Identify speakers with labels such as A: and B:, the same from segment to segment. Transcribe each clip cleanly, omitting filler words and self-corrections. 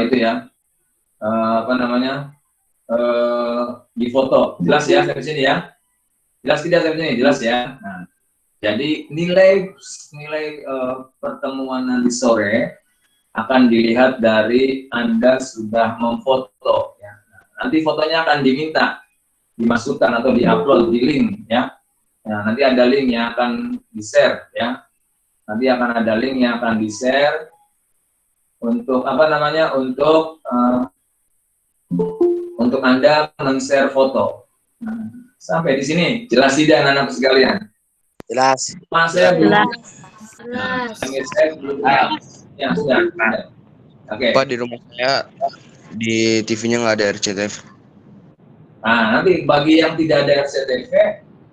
A: itu ya, apa namanya, di foto. Jelas ya sampai sini ya? Jelas tidak sampai sini? Jelas ya? Nah, jadi nilai pertemuan nanti sore akan dilihat dari Anda sudah memfoto ya. Nah, nanti fotonya akan diminta dimasukkan atau diupload di link ya. Nah, nanti ada link yang akan di-share ya. Nanti akan ada link yang akan di-share untuk apa namanya? Untuk Anda men-share foto. Nah, sampai di sini jelas tidak anak-anak sekalian?
B: Jelas.
A: Mas saya belum.
C: Jelas.
A: Saya belum. Ya sudah. Oke.
B: Pak, di rumah saya di TV-nya nggak ada RCTV.
A: Nah, nanti bagi yang tidak ada RCTV,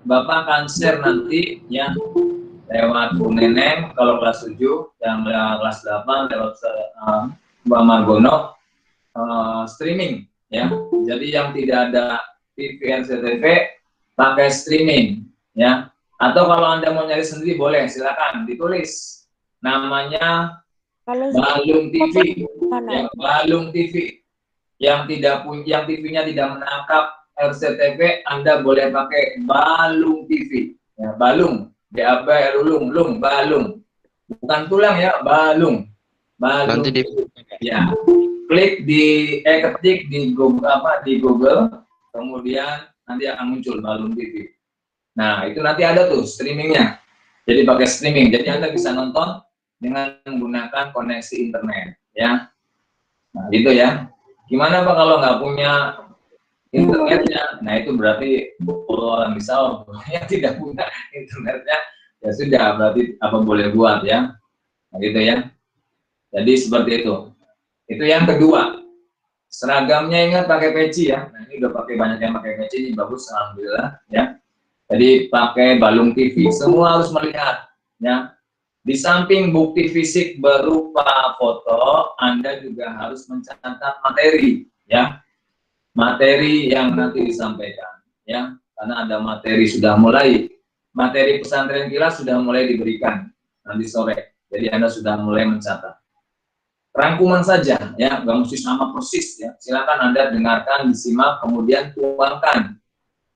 A: Bapak akan share nanti ya lewat Bu Neneng kalau kelas 7, yang kelas 8 lewat Mbak Margono streaming ya. Jadi yang tidak ada TV RCTV pakai streaming ya. Atau kalau Anda mau nyari sendiri boleh, silakan ditulis namanya Balung TV. Ya, Balung TV. Yang TV-nya tidak menangkap RCTV, Anda boleh pakai Balung TV. Ya, Balung, lung, balung. Bukan tulang ya, balung. Balung.
B: Nanti di
A: ya. Ketik di Google, kemudian nanti akan muncul Balung TV. Nah, itu nanti ada tuh streamingnya. Jadi pakai streaming, jadi Anda bisa nonton dengan menggunakan koneksi internet, ya. Nah, gitu ya. Gimana Pak kalau nggak punya internetnya? Nah, itu berarti kalau misal yang tidak punya internetnya, ya sudah, berarti apa boleh buat ya. Nah, gitu ya. Jadi seperti itu. Itu yang kedua. Seragamnya ingat pakai peci ya. Nah, ini udah pakai banyak yang pakai peci, ini bagus, alhamdulillah ya. Jadi pakai Balung TV, semua harus melihat ya. Di samping bukti fisik berupa foto, Anda juga harus mencatat materi ya. Materi yang nanti disampaikan ya. Karena ada materi sudah mulai, materi pesantren kilas sudah mulai diberikan nanti sore. Jadi Anda sudah mulai mencatat. Rangkuman saja ya, nggak mesti sama persis ya. Silakan Anda dengarkan, disimak, kemudian tuangkan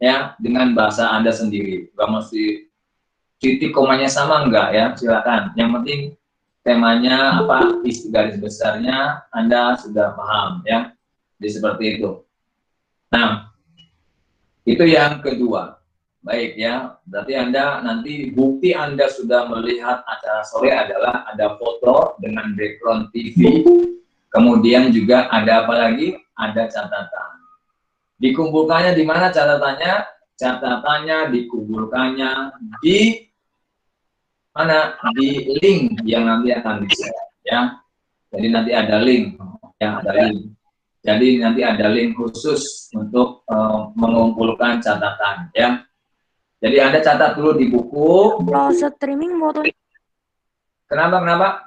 A: ya dengan bahasa Anda sendiri. Nggak mesti titik komanya sama, enggak ya, silakan. Yang penting temanya apa, isi garis besarnya Anda sudah paham ya. Jadi seperti itu. Nah, itu yang kedua. Baik ya, berarti Anda nanti bukti Anda sudah melihat acara sore adalah ada foto dengan background TV, kemudian juga ada apa lagi? Ada catatan. Dikumpulkannya di mana catatannya? Catatannya dikumpulkannya di mana? Di link yang nanti akan di-share ya. Jadi nanti ada link ya, ada link. Jadi nanti ada link khusus untuk mengumpulkan catatan ya. Jadi Anda catat dulu di buku.
C: Kalau streaming foto.
A: Kenapa?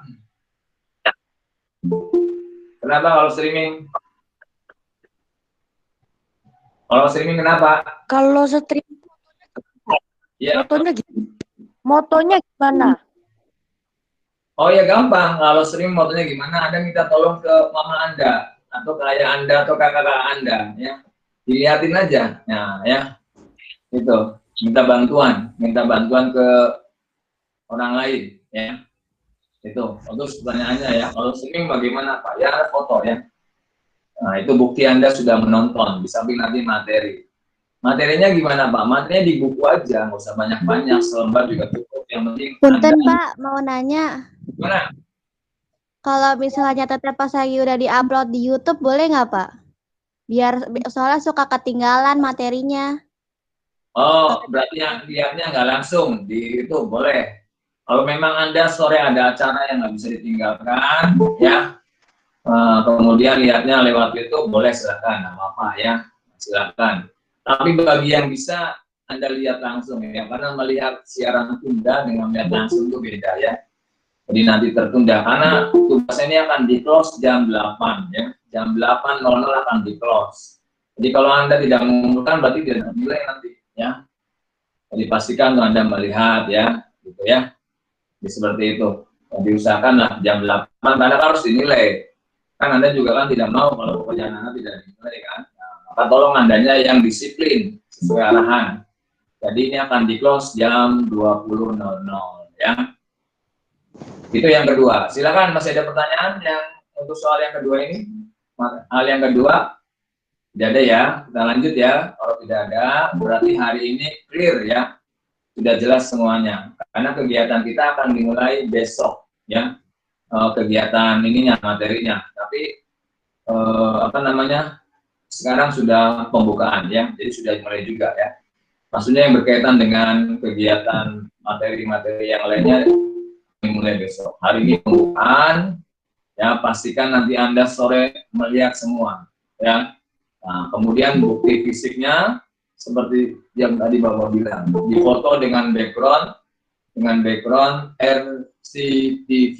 A: Kenapa kalau streaming? Kalau streaming kenapa?
C: Kalau streaming
A: Ya.
C: motonya gimana?
A: Oh ya gampang, kalau streaming motonya gimana? Anda minta tolong ke mama Anda atau ke ayah Anda atau kakak Anda ya. Dilihatin aja. Nah, ya. Itu, minta bantuan ke orang lain ya. Itu, terus pertanyaannya ya, kalau streaming bagaimana Pak? Ya ada foto ya. Nah, itu bukti Anda sudah menonton, di samping nanti materi. Materinya gimana Pak? Materinya di buku aja, nggak usah banyak-banyak, selembar juga cukup. Yang penting
D: Punten
A: Anda...
D: Pak, mau nanya.
A: Gimana?
D: Kalau misalnya teteh pas lagi udah diupload di YouTube, boleh nggak Pak? Biar soalnya suka ketinggalan materinya.
A: Oh, berarti yang lihatnya nggak langsung di YouTube, boleh. Kalau memang Anda sore ada acara yang nggak bisa ditinggalkan, ya, kemudian lihatnya lewat YouTube, boleh, silakan, nggak apa-apa ya, silakan. Tapi bagi yang bisa Anda lihat langsung ya, karena melihat siaran tunda dengan melihat langsung itu beda ya. Jadi nanti tertunda karena tugas ini akan di close jam 8 ya, jam 8.00 akan di close. Jadi kalau Anda tidak mengumpulkan berarti tidak nilai nanti ya. Jadi pastikan Anda melihat ya, gitu ya. Jadi seperti itu. Jadi usahakanlah jam 8 karena harus dinilai. Kan Anda juga kan tidak mau kalau pekerjaan Anda tidak dimulai kan. Nah, maka tolong Andanya yang disiplin sesuai arahan. Jadi ini akan di-close jam 20.00 ya. Itu yang kedua. Silakan, masih ada pertanyaan yang untuk soal yang kedua ini? Hal yang kedua, tidak ada ya. Kita lanjut ya. Kalau tidak ada, berarti hari ini clear ya. Sudah jelas semuanya. Karena kegiatan kita akan dimulai besok ya. Kegiatan ininya, materinya. Tapi sekarang sudah pembukaan ya. Jadi sudah mulai juga ya. Maksudnya yang berkaitan dengan kegiatan materi-materi yang lainnya mulai besok. Hari ini pembukaan, ya pastikan nanti Anda sore melihat semua, ya. Nah, kemudian bukti fisiknya seperti yang tadi Bapak bilang, difoto dengan background RCTV.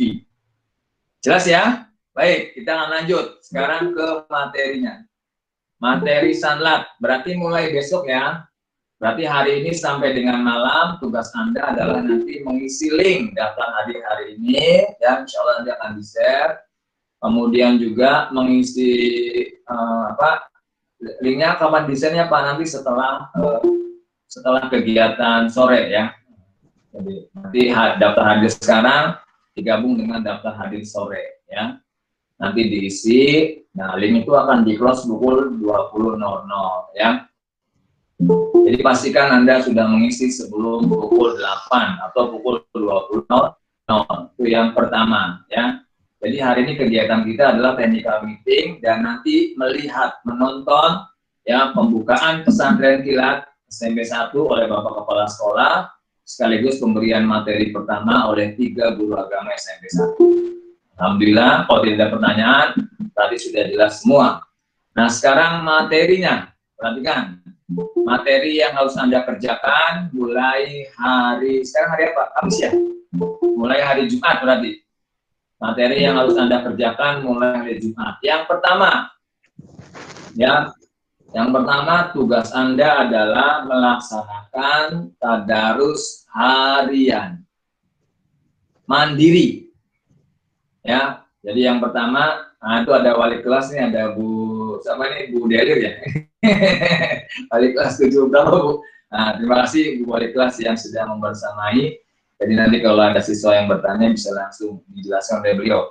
A: Jelas ya? Baik, kita akan lanjut sekarang ke materinya. Materi Sanlat, berarti mulai besok ya. Berarti hari ini sampai dengan malam tugas Anda adalah nanti mengisi link daftar hadir hari ini, ya insya Allah nanti akan di-share. Kemudian juga mengisi linknya kapan desainnya Pak, nanti setelah kegiatan sore ya. Jadi nanti daftar hadir sekarang digabung dengan daftar hadir sore ya. Nanti diisi, nah link itu akan di-close pukul 20.00 ya. Jadi pastikan Anda sudah mengisi sebelum pukul 8 atau pukul 20.00. Itu yang pertama ya. Jadi hari ini kegiatan kita adalah technical meeting dan nanti menonton ya pembukaan pesantren kilat SMP 1 oleh Bapak Kepala Sekolah sekaligus pemberian materi pertama oleh 3 guru agama SMP 1. Alhamdulillah, kalau tidak ada pertanyaan tadi sudah jelas semua. Nah, sekarang materinya. Perhatikan. Materi yang harus Anda kerjakan mulai sekarang hari apa? Kamis ya? Mulai hari Jumat berarti. Materi yang harus Anda kerjakan mulai hari Jumat. Yang pertama tugas Anda adalah melaksanakan tadarus harian mandiri. Ya, jadi yang pertama, itu ada wali kelas nih, ada Bu Delir ya. Wali kelas 7 berapa Bu? Nah, terima kasih Bu wali kelas yang sudah membersamai. Jadi nanti kalau ada siswa yang bertanya bisa langsung dijelaskan oleh beliau.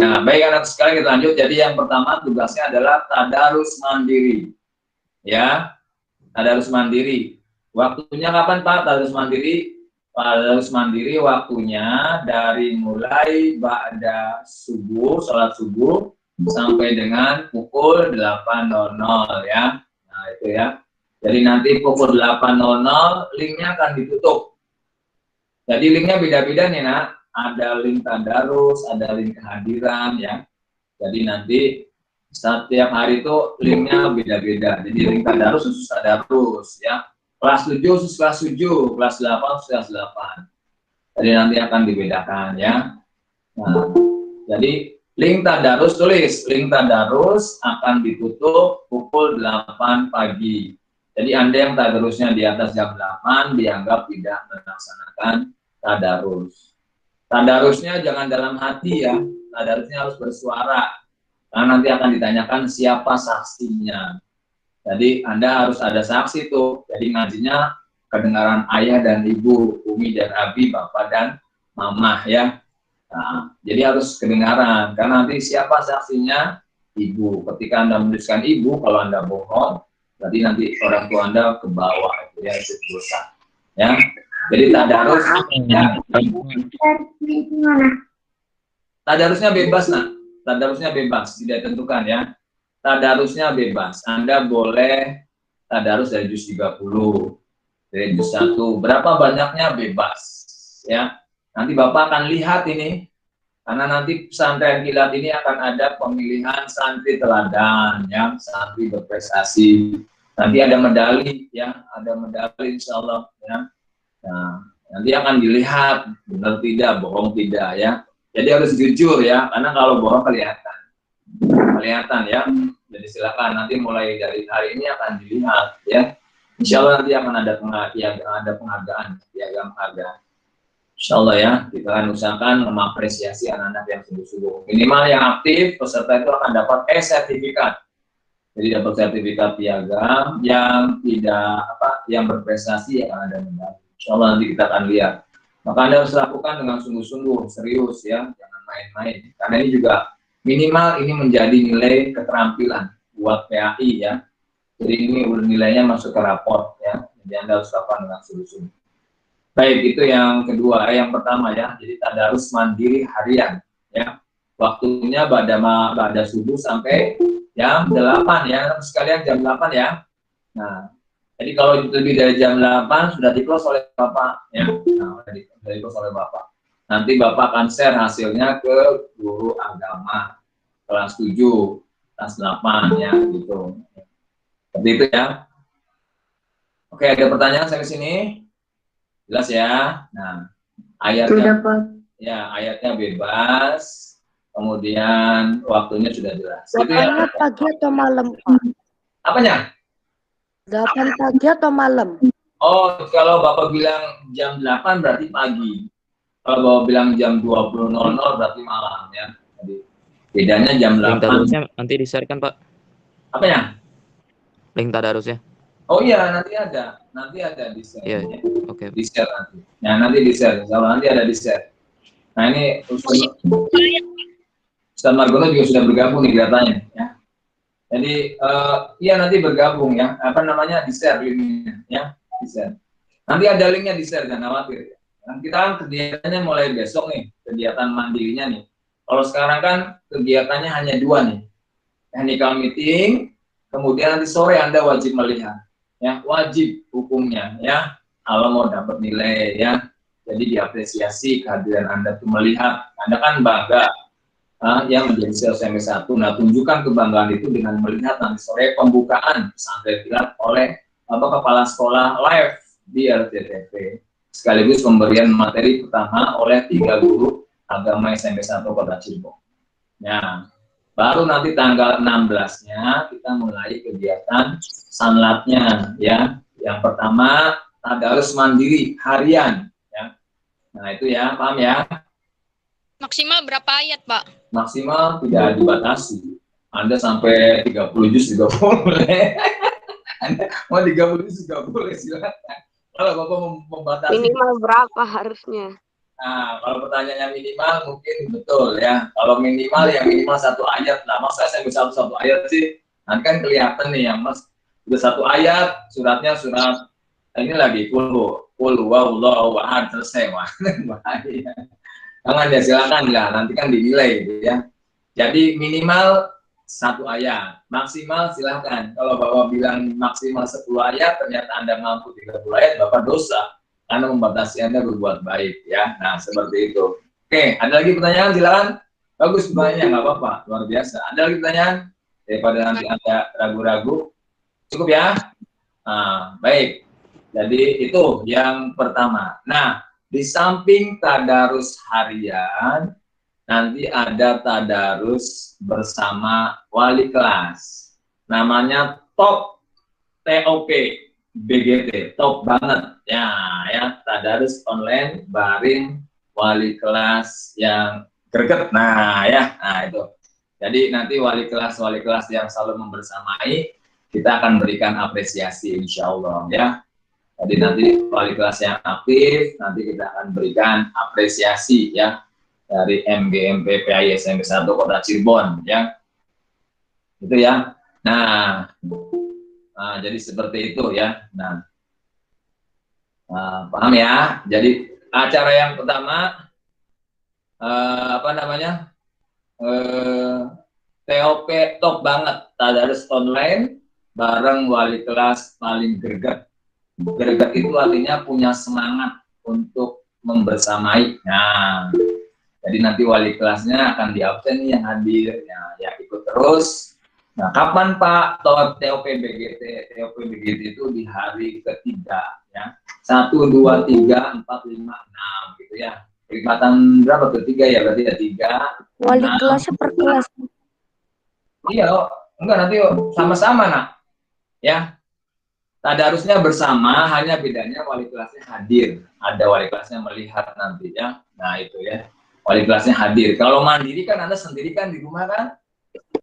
A: Nah, baik anak sekalian kita lanjut. Jadi yang pertama tugasnya adalah tadarus mandiri. Ya, tadarus mandiri. Waktunya kapan Pak tadarus mandiri? Tadarus mandiri waktunya dari mulai ba'da subuh, sholat subuh sampai dengan pukul 8.00 ya. Nah, itu ya. Jadi nanti pukul 8.00 linknya akan ditutup. Jadi linknya beda-beda nih nak. Ada link tadarus, ada link kehadiran ya. Jadi nanti setiap hari itu linknya beda-beda. Jadi link tadarus khusus tadarus ya. Kelas 7 khusus kelas 7, kelas 8 khusus kelas 8. Jadi nanti akan dibedakan ya. Nah, jadi link tadarus tulis, link tadarus akan ditutup pukul 8 pagi. Jadi Anda yang tadarusnya di atas jam 8 dianggap tidak melaksanakan tadarus. Tadarusnya jangan dalam hati ya, tadarusnya harus bersuara. Karena nanti akan ditanyakan siapa saksinya. Jadi Anda harus ada saksi tuh. Jadi ngajinya kedengaran ayah dan ibu, umi dan abi, bapak dan mamah ya. Nah, jadi harus kedengaran. Karena nanti siapa saksinya? Ibu. Ketika Anda menuliskan ibu, kalau Anda bohong, berarti nanti orang tua Anda ke bawah, itu ya, itu dosa. Ya. Jadi tadarus. Ya. Tadarusnya bebas nak. Tadarusnya bebas, tidak tentukan ya. Tadarusnya bebas. Anda boleh tadarus dari juz 30, dari juz 1. Berapa banyaknya bebas. Ya. Nanti Bapak akan lihat ini. Karena nanti pesantren kilat ini akan ada pemilihan santri teladan, ya, santri berprestasi. Nanti ada medali, ya, ada medali insya Allah. Ya. Nah, nanti akan dilihat benar tidak, bohong tidak, ya. Jadi harus jujur ya, karena kalau bohong kelihatan ya. Jadi silakan nanti mulai dari hari ini akan dilihat ya. Insya Allah nanti akan ada penghargaan, piagam harga. Insya Allah ya, kita akan usahakan mengapresiasi anak-anak yang sungguh-sungguh. Minimal yang aktif, peserta itu akan dapat sertifikat. Jadi dapat sertifikat piagam, yang yang berprestasi yang ada medali. Insya Allah nanti kita akan lihat. Maka Anda harus lakukan dengan sungguh-sungguh, serius ya, jangan main-main. Karena ini juga minimal ini menjadi nilai keterampilan buat PAI ya. Jadi ini nilainya masuk ke raport ya. Jadi Anda harus lakukan dengan sungguh-sungguh. Baik, itu yang kedua, yang pertama ya. Jadi tadarus mandiri harian ya. Waktunya pada subuh sampai jam 8 ya. Sekalian jam 8 ya. Nah, jadi kalau lebih dari jam 8 sudah di-close oleh Bapak ya. Nah, sudah di-close oleh Bapak. Nanti Bapak akan share hasilnya ke guru agama kelas 7, kelas 8 ya gitu. Seperti itu ya. Oke, ada pertanyaan sampai sini? Jelas ya. Nah, ayatnya ayatnya bebas, kemudian waktunya sudah jelas. Gitu ya.
C: Pagi atau malam, Pak?
A: Apanya?
C: 8 pagi atau malam?
A: Oh, kalau Bapak bilang jam 8 berarti pagi. Kalau Bapak bilang jam 20.00 berarti malam ya. Jadi bedanya jam 8.
E: Link tadarusnya nanti di-share kan, Pak?
A: Apanya?
E: Link tadarusnya.
A: Oh iya, nanti ada di share.
E: Iya, oke.
A: Di share nanti. Ya, nanti di share. Kalau nanti ada di share. Nah, ini Ustaz Margono juga sudah bergabung nih katanya ya. Jadi iya nanti bergabung ya. Apa namanya? Di share linknya ya, di share. Nanti ada linknya di share, jangan khawatir. Nah, kita kan kegiatannya mulai besok nih, kegiatan mandirinya nih. Kalau sekarang kan kegiatannya hanya 2 nih. Technical meeting, kemudian nanti sore Anda wajib melihat. Ya, wajib hukumnya ya. Kalau mau dapat nilai ya. Jadi diapresiasi kehadiran Anda tuh melihat. Anda kan bangga yang menjadi sales SMP1. Nah, tunjukkan kebanggaan itu dengan melihat nanti sore pembukaan pesantren kilat oleh kepala sekolah live di RCTV. Sekaligus pemberian materi pertama oleh 3 guru agama SMP1 Kota Cirebon. Ya, baru nanti tanggal 16-nya kita mulai kegiatan sanlatnya ya. Yang pertama tadarus mandiri harian ya. Nah, itu ya, paham ya?
F: Maksimal berapa ayat, Pak?
A: Maksimal tidak dibatasi. Anda sampai 30 juz juga boleh. Anda mau 30 juz juga boleh, silakan. Kalau Bapak membatasi
G: minimal berapa harusnya?
A: Nah, kalau pertanyaannya minimal mungkin betul ya. Kalau minimal ya minimal 1 ayat lah. Masa saya bisa satu ayat sih? Nanti kan kelihatan nih yang Mas udah 1 ayat, suratnya surat ini lagi qul huwallahu ahad selesai wah. Bahaya. Jangan ya, silakan lah. Nanti kan dinilai gitu ya. Jadi minimal 1 ayat, maksimal silahkan. Kalau Bapak bilang maksimal 10 ayat, ternyata Anda mampu 30 ayat, Bapak dosa. Karena membatasi Anda berbuat baik ya. Nah, seperti itu. Oke, ada lagi pertanyaan? Silakan. Bagus pertanyaannya, nggak apa-apa, luar biasa. Ada lagi pertanyaan? Daripada nanti Anda ragu-ragu. Cukup ya? Nah, baik. Jadi itu yang pertama. Nah, di samping tadarus harian, nanti ada tadarus bersama wali kelas. Namanya TOP, TOP. BGT, top banget ya, tadarus online bareng wali kelas yang greget. Nah ya, nah itu. Jadi nanti wali kelas yang selalu membersamai, kita akan berikan apresiasi insya Allah ya. Jadi nanti wali kelas yang aktif, nanti kita akan berikan apresiasi ya dari MGMP PAI SMP1 Kota Cirebon ya. Itu ya. Nah, jadi seperti itu ya. Nah, paham ya? Jadi acara yang pertama TOP top banget, tadarus online bareng wali kelas paling greget. Greget itu artinya punya semangat untuk membersamai. Nah, jadi nanti wali kelasnya akan diabsen nih yang hadir, ya ikut terus. Nah, kapan Pak TOP BGT? TOP BGT itu di hari ketiga ya. 1, 2, 3, 4, 5, 6 gitu ya. Peringkatan berapa tuh? 3 ya, berarti ya 3.
C: Wali kelasnya per kelas.
A: Iya, enggak nanti sama-sama nak. Ya. Tadarusnya bersama, hanya bedanya wali kelasnya hadir. Ada wali kelasnya melihat nanti ya. Nah itu ya, wali kelasnya hadir. Kalau mandiri kan Anda sendiri kan di rumah kan.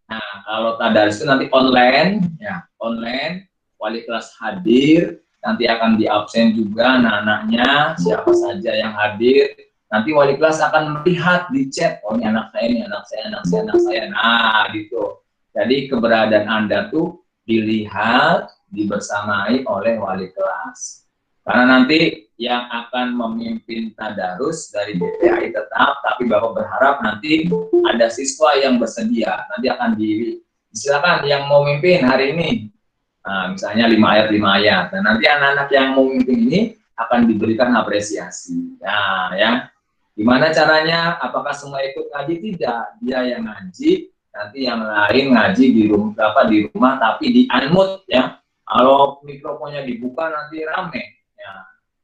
A: Nah kalau tadarus itu nanti online, ya online, wali kelas hadir, nanti akan di absen juga anak-anaknya, siapa saja yang hadir. Nanti wali kelas akan melihat di chat, oh ini anak saya, ini anak saya, anak saya, anak saya. Nah gitu. Jadi keberadaan Anda tuh dilihat, dibersamai oleh wali kelas. Karena nanti yang akan memimpin tadarus dari BPAI tetap, tapi Bapak berharap nanti ada siswa yang bersedia. Nanti akan silakan yang mau mimpin hari ini. Nah, misalnya 5 ayat, 5 ayat. Dan nanti anak-anak yang mau mimpin ini akan diberikan apresiasi. Nah, ya. Gimana caranya? Apakah semua ikut ngaji? Tidak. Dia yang ngaji, nanti yang lain ngaji di rumah tapi di unmute ya. Kalau mikrofonnya dibuka nanti rame ya.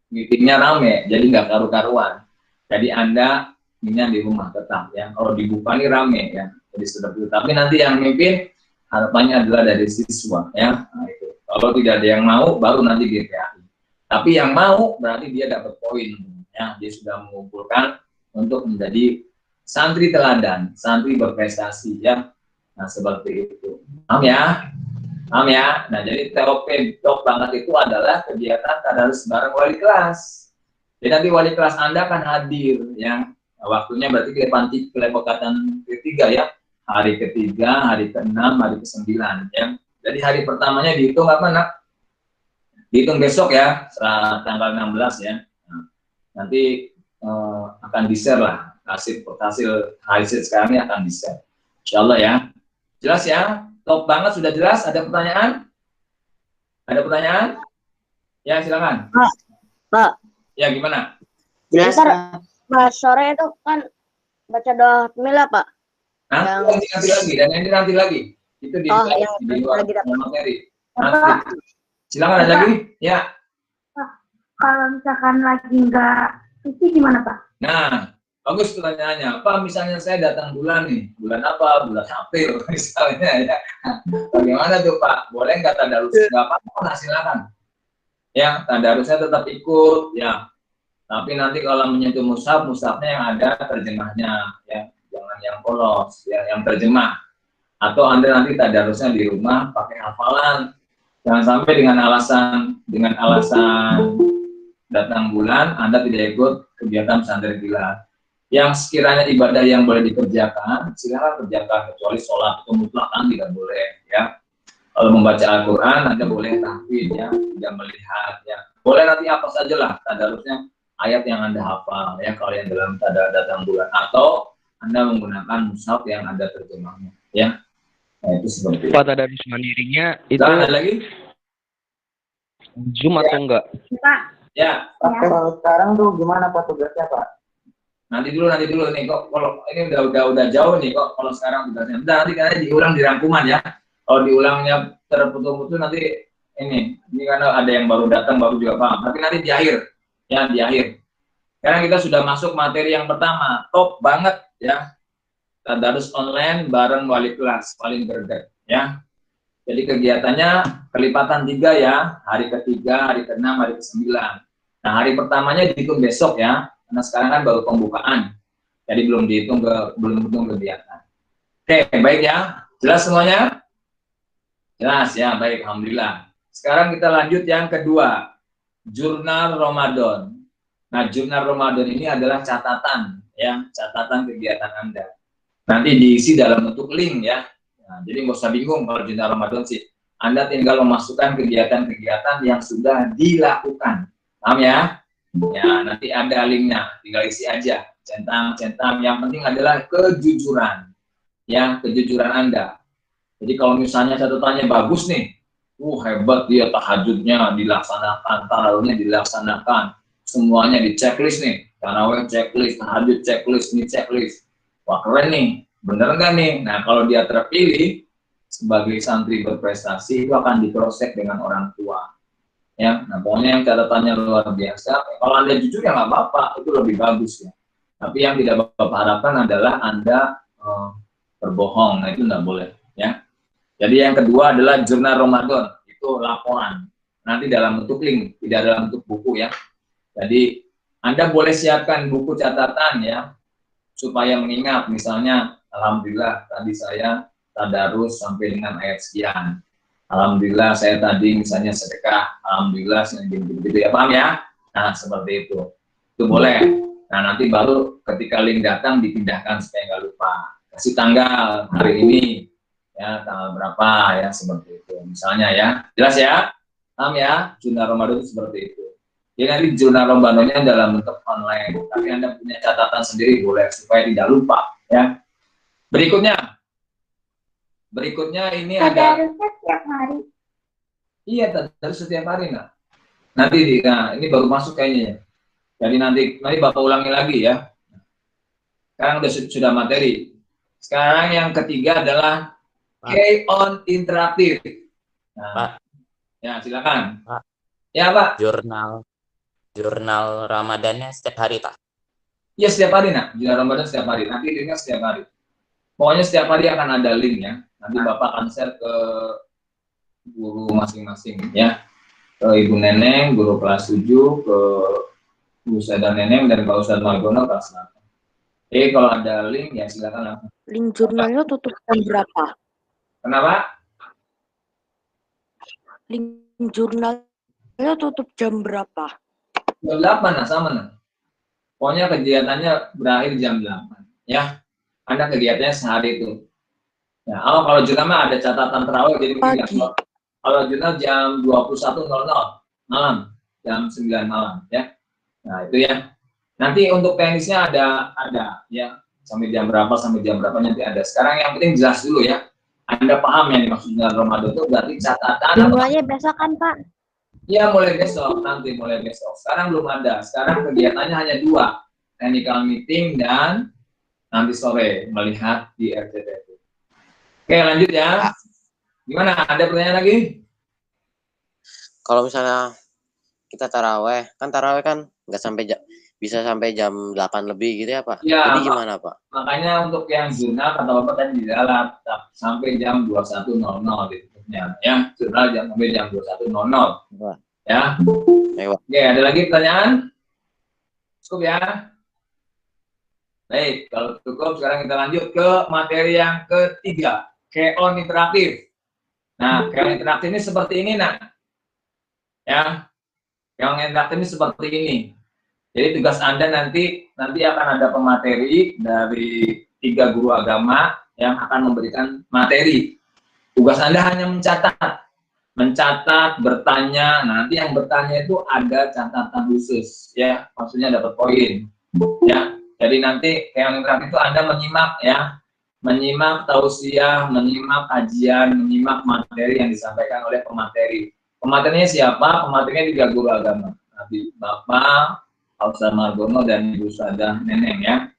A: Meetingnya rame, jadi nggak karu-karuan. Jadi Anda ini di rumah tetap ya. Kalau dibuka nih rame ya. Jadi seperti itu. Tapi nanti yang mimpin harapannya adalah dari siswa ya. Nah, itu. Kalau tidak ada yang mau baru nanti GPAI. Tapi yang mau berarti dia dapat poin ya. Dia sudah mengumpulkan untuk menjadi santri teladan, santri berprestasi ya. Nah seperti itu. Paham ya? Paham ya? Nah jadi top banget itu adalah kegiatan tadarus bareng wali kelas. Jadi nanti wali kelas Anda akan hadir ya. Nah, waktunya berarti kelepekatan ketiga ya. Hari ketiga, hari ke-6, hari ke-9 ya. Jadi hari pertamanya dihitung apa nak? Dihitung besok ya, tanggal 16 ya. Nah, nanti akan di-share lah hasil sekarang ini akan di-share. Insyaallah ya. Jelas ya? Top banget, sudah jelas? Ada pertanyaan? Ada pertanyaan? Ya, silakan.
G: Pak.
A: Ya, gimana?
G: Jelas. Pas sore itu kan baca doa mila, Pak.
A: Nanti lagi, dan ini nanti lagi. Itu di luar materi. Nanti. Silakan ada lagi? Ya.
C: Kalau misalkan lagi nggak isi gimana Pak?
A: Nah, bagus pertanyaannya. Apa misalnya saya datang bulan nih, bulan apa? Bulan April misalnya ya. Bagaimana tuh Pak? Boleh nggak tadarus? Nggak apa-apa, silakan. Ya, tadarusnya tetap ikut ya. Tapi nanti kalau menyentuh mushafnya yang ada terjemahnya ya. Jangan yang polos, ya, yang terjemah. Atau Anda nanti tadarusnya di rumah pakai hafalan. Jangan sampai dengan alasan datang bulan, Anda tidak ikut kegiatan pesantren kilat. Yang sekiranya ibadah yang boleh dikerjakan, silakan kerjakan, kecuali sholat itu mutlakan tidak boleh ya. Kalau membaca Al-Quran, Anda boleh tahfidz ya, tidak melihat ya. Boleh nanti apa saja lah, tadarusnya ayat yang Anda hafal ya, kalau yang dalam datang bulan. Atau Anda menggunakan mushaf yang ada terjemahnya ya. Nah itu seperti itu.
B: Pak, tadarus mandirinya itu
A: ada lagi?
B: Zoom atau enggak?
A: Ya.
H: Kalau sekarang tuh gimana Pak tugasnya Pak?
A: Nanti dulu nih kok, kalau ini udah jauh nih kok kalau sekarang tugasnya. Nanti karena diulang di rangkuman ya. Kalau diulangnya terputus-putus nanti ini karena ada yang baru datang baru juga paham. Tapi nanti di akhir ya, di akhir. Sekarang kita sudah masuk materi yang pertama, top banget ya. Tadarus online bareng wali kelas paling greget ya. Jadi kegiatannya kelipatan 3 ya, hari ketiga, hari ke-6, hari ke-9. Nah hari pertamanya dihitung besok ya, karena sekarang kan baru pembukaan, jadi belum dihitung kegiatan. Oke, baik ya, jelas semuanya? Jelas ya, baik, alhamdulillah. Sekarang kita lanjut yang kedua, jurnal Ramadan. Nah jurnal Ramadan ini adalah catatan ya, catatan kegiatan Anda. Nanti diisi dalam bentuk link ya. Nah, jadi nggak usah bingung kalau jurnal Ramadan sih. Anda tinggal memasukkan kegiatan-kegiatan yang sudah dilakukan. Paham ya? Ya, nanti ada linknya. Tinggal isi aja. Centang. Yang penting adalah kejujuran. Ya, kejujuran Anda. Jadi kalau misalnya catatannya bagus nih. Hebat dia, tahajudnya dilaksanakan, tarawihnya dilaksanakan. Semuanya di checklist nih. Tarawih checklist, tahajud checklist, ini checklist. Wah, keren nih. Bener nggak nih? Nah, kalau dia terpilih sebagai santri berprestasi, itu akan diproses dengan orang tua. Ya, nah pokoknya yang catatannya luar biasa. Kalau Anda jujur ya nggak apa-apa, itu lebih bagus ya. Tapi yang tidak Bapak harapkan adalah Anda berbohong. Nah, itu nggak boleh. Ya. Jadi yang kedua adalah jurnal Ramadan, itu laporan. nanti dalam bentuk link, tidak dalam bentuk buku ya. Jadi Anda boleh siapkan buku catatan ya, supaya mengingat, misalnya, alhamdulillah tadi saya tadarus sampai dengan ayat sekian. Alhamdulillah saya tadi misalnya sedekah, alhamdulillah gitu ya, paham ya? Nah seperti itu boleh. Nah nanti baru ketika link datang dipindahkan supaya nggak lupa. Kasih tanggal hari ini, ya tanggal berapa ya, seperti itu. Misalnya ya, jelas ya? Paham ya? Jurnal Ramadan itu seperti itu. Jadi nanti jurnal Ramadannya dalam bentuk online, tapi Anda punya catatan sendiri boleh supaya tidak lupa ya. Berikutnya ini ada.
C: Tadarusnya setiap hari.
A: Iya, tadarus setiap hari nah. Nanti ini baru masuk kayaknya. Jadi nanti Bapak ulangi lagi ya. Sekarang sudah materi. Sekarang yang ketiga adalah K-on interaktif. Nah,
E: Pak.
A: Ya, silakan.
E: Pak.
A: Ya, Pak.
E: Jurnal Ramadannya setiap hari, Pak?
A: Iya, setiap hari, nak. Jurnal Ramadan setiap hari. Nanti linknya setiap hari. Pokoknya setiap hari akan ada link ya. Nanti Bapak akan share ke guru masing-masing ya. Ke Ibu Neneng, guru kelas 7, ke Bu Sada Neneng, dan Pak Ustadz Margono kelas 8. Kalau ada link ya silakan langsung.
G: Link jurnalnya tutup jam berapa?
A: Kenapa?
G: Link jurnalnya tutup jam berapa?
A: Jam 8 nah, sama nah. Pokoknya kegiatannya berakhir jam 8 ya. Anda kegiatannya sehari itu. Ya, kalau jurnal mah ada catatan terawih jadi
G: Pagi.
A: kalau jurnal jam 21.00 malam, jam 9 malam ya. Nah, itu ya. Nanti untuk teknisnya ada ya. Sampai jam berapa nanti ada. Sekarang yang penting jelas dulu ya. Anda paham yang dimaksud jurnal Ramadan itu berarti catatan.
D: Mulainya besok kan, Pak?
A: Ya, mulai besok. Sekarang belum ada. Sekarang kegiatannya hanya 2. Technical meeting dan nanti sore melihat di RCTI. Oke, lanjut ya. Gimana? Ada pertanyaan lagi?
I: Kalau misalnya kita taraweh kan nggak bisa sampai jam 8 lebih gitu ya, Pak?
A: Ya,
I: jadi gimana, Pak?
A: Makanya untuk yang jurnal kata Bapak tadi di dalam sampai jam 21.00 ditutupnya ya. Jurnal sampai jam 21.00. Ya. Oke, ada lagi pertanyaan? Cukup ya? Baik, kalau cukup sekarang kita lanjut ke materi yang ketiga, K-on interaktif. Nah, K-on interaktif ini seperti ini, nak. Ya, K-on interaktif ini seperti ini. Jadi tugas Anda nanti akan ada pemateri dari 3 guru agama yang akan memberikan materi. Tugas Anda hanya mencatat, bertanya. Nanti yang bertanya itu ada catatan khusus, ya, maksudnya dapat poin, ya. Jadi nanti yang interaktif itu Anda menyimak tausiah, menyimak kajian, menyimak materi yang disampaikan oleh pemateri. Pematerinya siapa? Pematerinya 3 guru agama. Nanti Bapak, Pak Ustadz Margono, dan Ibu Sada Neneng ya.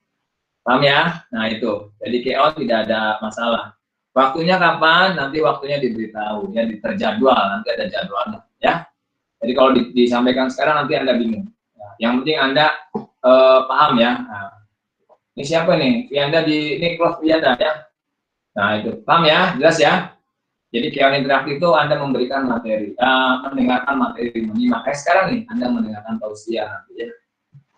A: Paham ya? Nah itu. Jadi K-on tidak ada masalah. Waktunya kapan? Nanti waktunya diberitahu, ya, terjadwal, nanti ada jadwalnya, ya. Jadi kalau disampaikan sekarang nanti Anda bingung. Ya, yang penting Anda paham ya. Nah, ini siapa nih? Vianda ini kelas Vianda ya. Nah itu, paham ya? Jelas ya? Jadi K-on interaktif itu Anda memberikan materi, mendengarkan materi, menyimak. Sekarang nih Anda mendengarkan tausiah nanti ya.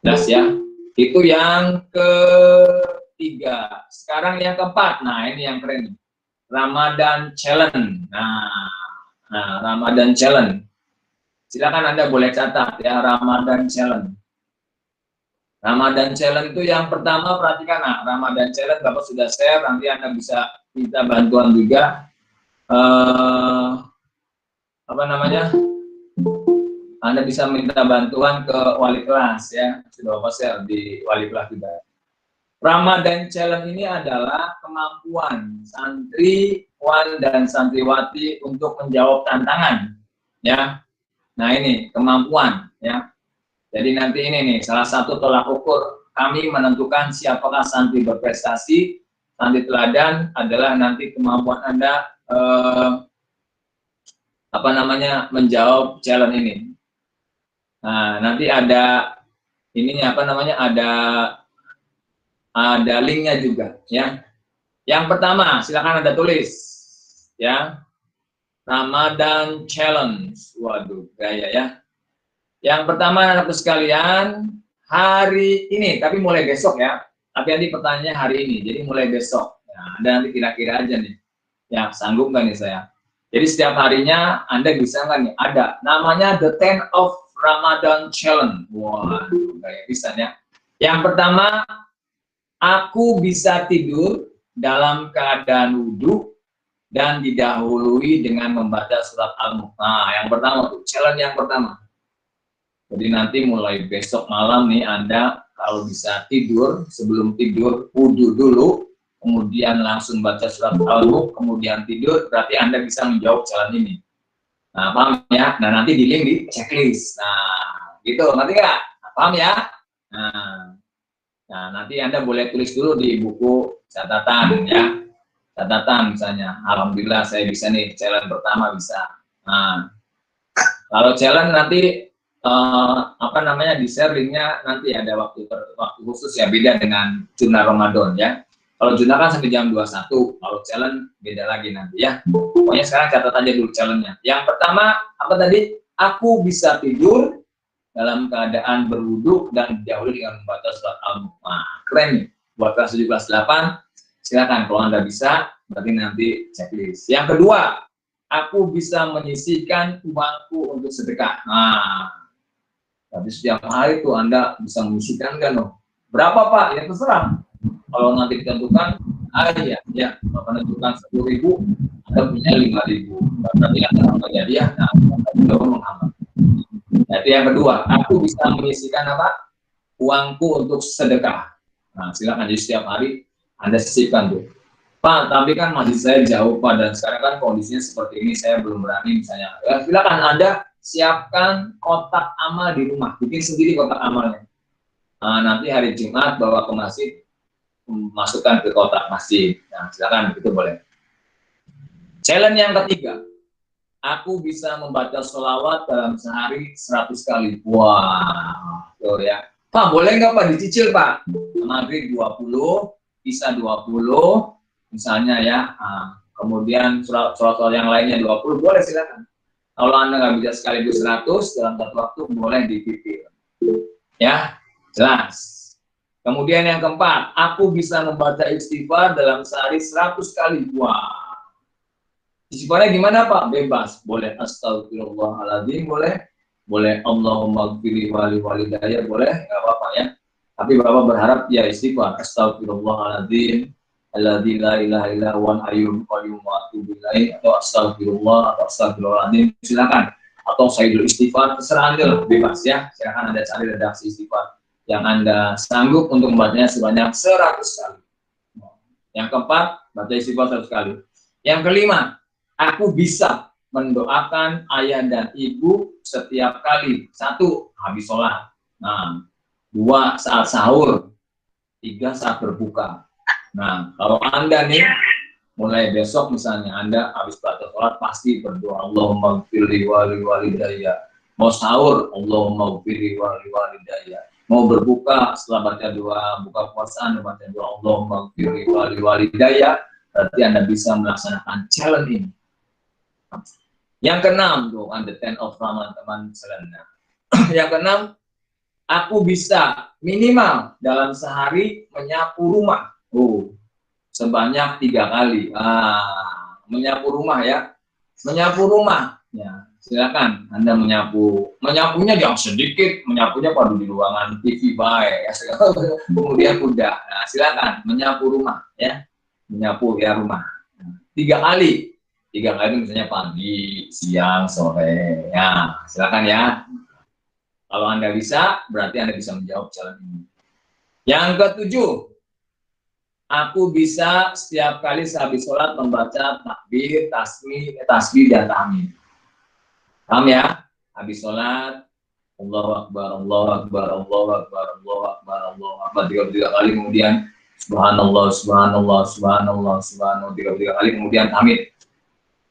A: Jelas ya? Itu yang ketiga. Sekarang yang keempat. Nah ini yang keren. Ramadan Challenge. Nah Ramadan Challenge. Silakan Anda boleh catat ya, Ramadan Challenge. Ramadan Challenge itu yang pertama, perhatikan. Nah, Ramadan Challenge Bapak sudah share, nanti Anda bisa minta bantuan juga. Anda bisa minta bantuan ke wali kelas ya, sudah Bapak share di wali kelas juga. Ramadan Challenge ini adalah kemampuan santriwan dan santriwati untuk menjawab tantangan ya. Nah ini kemampuan ya. Jadi nanti ini nih salah satu tolak ukur kami menentukan siapakah santri berprestasi. Santri teladan adalah nanti kemampuan Anda menjawab challenge ini. Nah nanti ada ininya ada linknya juga ya. Yang pertama silakan Anda tulis ya. Ramadan Challenge. Waduh, gaya ya. Yang pertama anakku sekalian, hari ini, tapi mulai besok ya. Tapi nanti pertanyaannya hari ini, jadi mulai besok. Ya, Anda nanti kira-kira aja nih. Ya, sanggup nggak nih saya? Jadi setiap harinya Anda bisa nggak nih? Ada. Namanya The 10 of Ramadan Challenge. Waduh, kayak bisa ya. Yang pertama, aku bisa tidur dalam keadaan wudhu dan didahului dengan membaca surat Al-Mulk. Nah, yang pertama tuh, challenge yang pertama. Jadi nanti mulai besok malam nih Anda kalau bisa tidur, sebelum tidur wudhu dulu, kemudian langsung baca surat Al-Mulk, kemudian tidur, berarti Anda bisa menjawab challenge ini. Nah, paham ya? Nah, nanti di link di checklist. Nah, gitu, nanti nggak? Nah, paham ya? Nah, nanti Anda boleh tulis dulu di buku catatan ya. Catatan misalnya, alhamdulillah saya bisa nih, challenge pertama bisa. Nah, kalau challenge nanti di share linknya nanti ada waktu khusus ya, beda dengan jurnal Ramadan ya. Kalau jurnal kan sampai jam 21, kalau challenge beda lagi nanti ya. Pokoknya sekarang catat aja dulu challenge-nya. Yang pertama, apa tadi? Aku bisa tidur dalam keadaan berwudu dan didahului dengan membaca surat Al-Mulk. Nah, keren nih. Buat kelas 17 8, silakan kalau Anda bisa, berarti nanti checklist. Yang kedua, aku bisa menyisihkan uangku untuk sedekah. Nah, tapi setiap hari tuh Anda bisa menyisihkan kan loh. Berapa Pak? Ya terserah. Kalau nanti ditentukan, ya, Bapak tentukan 10.000, Anda punya 5.000. Berarti Anda akan jadi ya, nah, Anda menghambat. Jadi yang kedua, aku bisa menyisihkan apa? Uangku untuk sedekah. Nah, silakan jadi setiap hari Anda sisihkan tuh. Pak, tapi kan masih saya jauh Pak, dan sekarang kan kondisinya seperti ini, saya belum berani misalnya. Ya, silakan Anda siapkan kotak amal di rumah, bikin sendiri kotak amalnya. Nah, nanti hari Jumat bawa ke masjid, masukkan ke kotak masjid. Nah, silakan, itu boleh. Challenge yang ketiga, aku bisa membaca sholawat dalam sehari 100 kali. Wah, tuh ya. Pak, boleh nggak Pak dicicil Pak? Maghrib 20, bisa 20, misalnya ya. Kemudian surat yang lainnya 20, boleh silakan. Kalau Anda nggak bisa sekaligus 100 dalam satu waktu, boleh dipikir. Ya, jelas. Kemudian yang keempat, aku bisa membaca istighfar dalam sehari 100 kali. Wah. Istighfarnya gimana Pak? Bebas. Boleh astagfirullahaladzim, boleh. Boleh Allahumma gfirli wali walidayya, boleh. Nggak apa-apa ya. Tapi Bapak berharap ya istighfar. Astagfirullahaladzim, alladzi la ilaha illa huwal hayyul qayyum wa atubu ilaih, atau astagfirullah, atau astagfirullahaladzim, silakan. Atau sayyidul istighfar, terserah Anda lah, bebas ya. Silakan Anda cari redaksi istighfar yang Anda sanggup untuk membacanya sebanyak 100 kali. Yang keempat, baca istighfar 100 kali. Yang kelima, aku bisa mendoakan ayah dan ibu setiap kali. 1, habis sholat. Nah, 2, saat sahur. 3, saat berbuka. Nah, kalau Anda nih, mulai besok misalnya Anda habis baca sholat, pasti berdoa, Allahumma gfirli wali walidayya. Mau sahur, Allahumma gfirli wali walidayya. Mau berbuka, setelah baca doa buka puasa, Anda baca doa Allahumma gfirli wali walidayya, berarti Anda bisa melaksanakan challenge ini. Yang keenam, tuh, Anda 10 of Ramadan, teman selena. Yang keenam, aku bisa minimal dalam sehari menyapu rumah. Sebanyak 3 kali. Menyapu rumah ya. Menyapu rumah. Ya, silakan Anda menyapu. Menyapunya jangan sedikit, menyapunya pada di ruangan TV baik. Ya, kemudian udah. Nah, silakan menyapu rumah ya. Menyapu ya rumah. 3 kali. 3 kali misalnya pagi, siang, sore. Ya, silakan ya. Kalau Anda bisa, berarti Anda bisa menjawab challenge ini. Yang ketujuh, aku bisa setiap kali sehabis sholat membaca takbir, tasbih, dan tahmid. Paham ya? Habis sholat, Allahu Akbar, Allahu Akbar, Allahu Akbar, Allahu Akbar, Allahu Akbar 33 kali, kemudian Subhanallah, Subhanallah, Subhanallah, Subhanallah 33 kali, kemudian tahmid.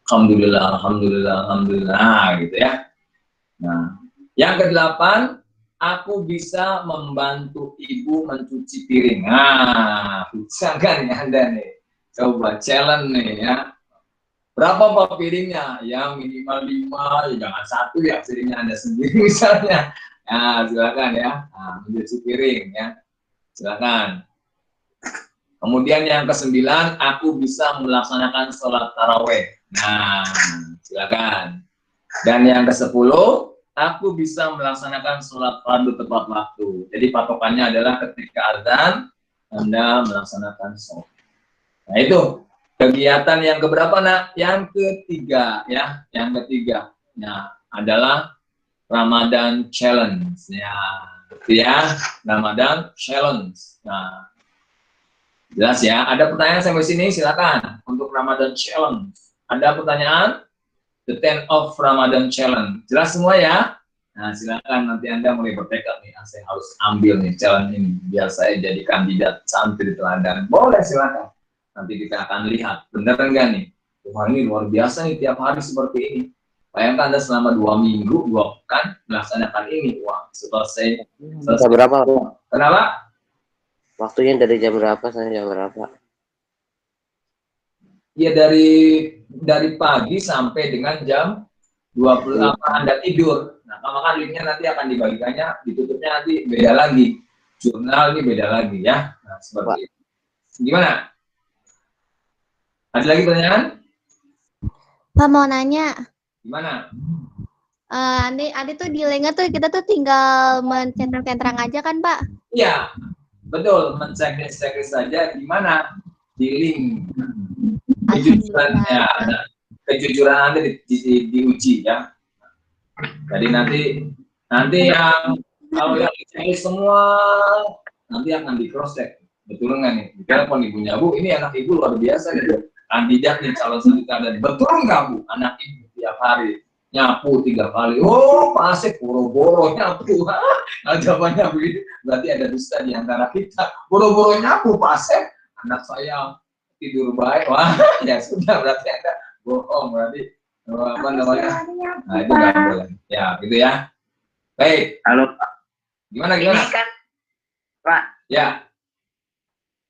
A: Alhamdulillah, Alhamdulillah, Alhamdulillah, gitu ya. Nah, yang ke-8, aku bisa membantu ibu mencuci piring. Nah, bisa kan ya Anda nih? Coba challenge nih ya. Berapa Pak piringnya? Ya minimal 5, ya jangan 1 ya, piringnya Anda sendiri misalnya. Nah, silakan ya. Nah, mencuci piring ya. Silakan. Kemudian yang ke-9, aku bisa melaksanakan sholat taraweh. Nah, silakan. Dan yang ke-10, aku bisa melaksanakan sholat fardu tepat waktu. Jadi patokannya adalah ketika azan, Anda melaksanakan sholat. Nah itu kegiatan yang keberapa nak? Yang ketiga ya, yang ketiga. Nah adalah Ramadan Challenge ya, Ramadan Challenge. Nah jelas ya. Ada pertanyaan sampai sini? Silakan untuk Ramadan Challenge. Ada pertanyaan? The 10 of Ramadan Challenge. Jelas semua ya? Nah silakan nanti Anda mulai bertekad nih. Saya harus ambil nih challenge ini biar saya jadi kandidat santri teladan. Boleh silakan. Nanti kita akan lihat, benar enggak nih? Wah ini luar biasa nih, tiap hari seperti ini. Bayangkan Anda selama 2 minggu, 2 pekan melaksanakan ini. Wah, selesai.
I: Berapa?
A: Kenapa?
I: Waktunya dari jam berapa sampai jam berapa?
A: Ya dari pagi sampai dengan jam 20 Anda tidur. Nah, kalau kan linknya nanti akan dibagikannya, ditutupnya nanti beda lagi. Jurnal ini beda lagi ya. Nah, seperti itu. Gimana? Ada lagi pertanyaan?
D: Pak mau nanya.
A: Gimana?
D: Andi tuh di linknya tuh kita tuh tinggal mencentang-centang aja kan Pak?
A: Iya, betul. Men-checklist saja di mana? Di link. Kejujuran ya, kejujuran Anda diuji ya. Jadi nanti yang kalau yang checklist semua nanti akan di cross check. Betul nggak nih? Ditelepon ibunya, Bu, ini anak ibu luar biasa nih. Kandidat nih calon santri teladan. Betul nggak Bu? Anak ibu tiap hari nyapu 3 kali. Oh, Pak Asep boro-boro nyapu. Nah, jawabannya begitu. Berarti ada dusta di antara kita. Boro-boro nyapu Pak Asep. Anak saya tidur baik. Wah, ya sudah berarti ada bohong berarti. Apa namanya? Nah, itu nggak boleh. Ya, gitu ya. Baik.
H: Halo Pak.
A: Gimana?
H: Ini kan Pak,
A: Ya.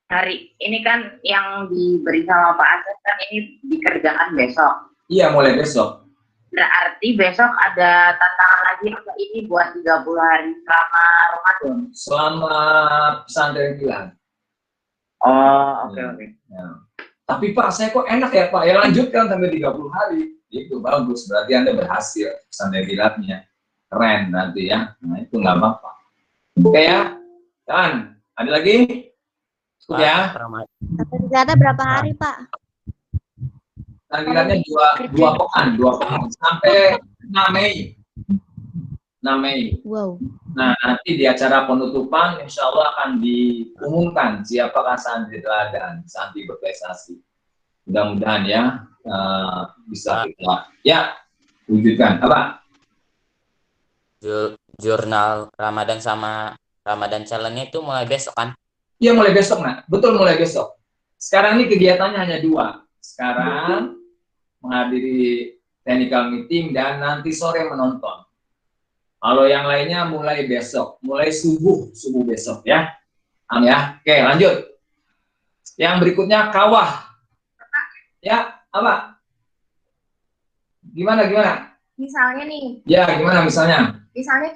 H: hari ini kan yang diberi sama Pak Asep kan ini dikerjakan besok.
A: Iya, mulai besok.
H: Berarti besok ada tantangan lagi apa ini buat 30 hari selama Ramadan?
A: Selama pesantren kilat.
H: Oh, oke.
A: Ya. Tapi Pak, saya kok enak ya Pak, ya lanjutkan sampai 30 hari. Itu bagus, berarti Anda berhasil pesantren kilatnya. Keren nanti ya. Nah, itu nggak apa-apa. Oke ya. Dan, ada lagi?
E: Pak,
A: Ya.
D: Ternyata berapa hari Pak?
A: Targetnya 2 pekan sampai 6 Mei. 6 Mei.
D: Wow.
A: Nah, nanti di acara penutupan insya Allah akan diumumkan siapakah santri teladan, santri berprestasi. Mudah-mudahan ya bisa kita wujudkan. Apa?
E: Jurnal Ramadan sama Ramadan Challenge itu mulai besok kan?
A: Iya, mulai besok, Nak. Betul, mulai besok. Sekarang ini kegiatannya hanya 2. Sekarang menghadiri technical meeting dan nanti sore menonton. Kalau yang lainnya mulai besok, mulai subuh besok ya. Ya, oke lanjut. Yang berikutnya kawah. Ya, apa? Gimana?
C: Misalnya nih,
A: Ya, gimana misalnya?
C: misalnya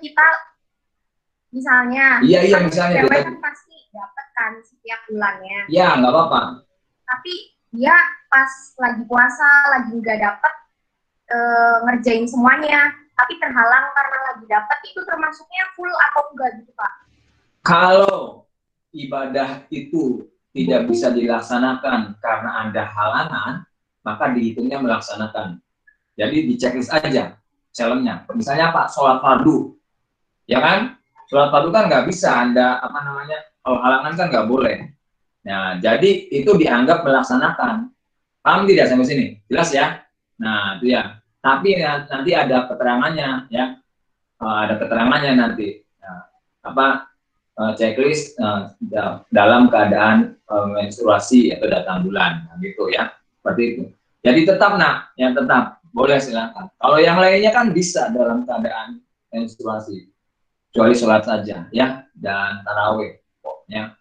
A: Iya,
C: kan
A: misalnya.
C: cewek kan pasti dapat kan setiap bulannya.
A: Ya, nggak apa-apa.
C: Tapi dia pas lagi puasa, lagi nggak dapat ngerjain semuanya, tapi terhalang karena lagi dapat, itu termasuknya full atau enggak gitu Pak?
A: Kalau ibadah itu tidak bisa dilaksanakan karena ada halangan, maka dihitungnya melaksanakan. Jadi di checklist aja challenge-nya. Misalnya Pak, sholat fardu, ya kan? Sholat fardu kan nggak bisa, kalau halangan kan nggak boleh. Nah, jadi itu dianggap melaksanakan. Paham tidak sampai sini? Jelas ya? Nah, itu ya. Tapi nanti ada keterangannya, ya. Ada keterangannya nanti. Nah, checklist dalam keadaan menstruasi atau datang bulan, nah, gitu ya. Seperti itu. Jadi tetap tetap boleh silakan. Kalau yang lainnya kan bisa dalam keadaan menstruasi. Kecuali sholat saja, ya, dan tarawih, pokoknya.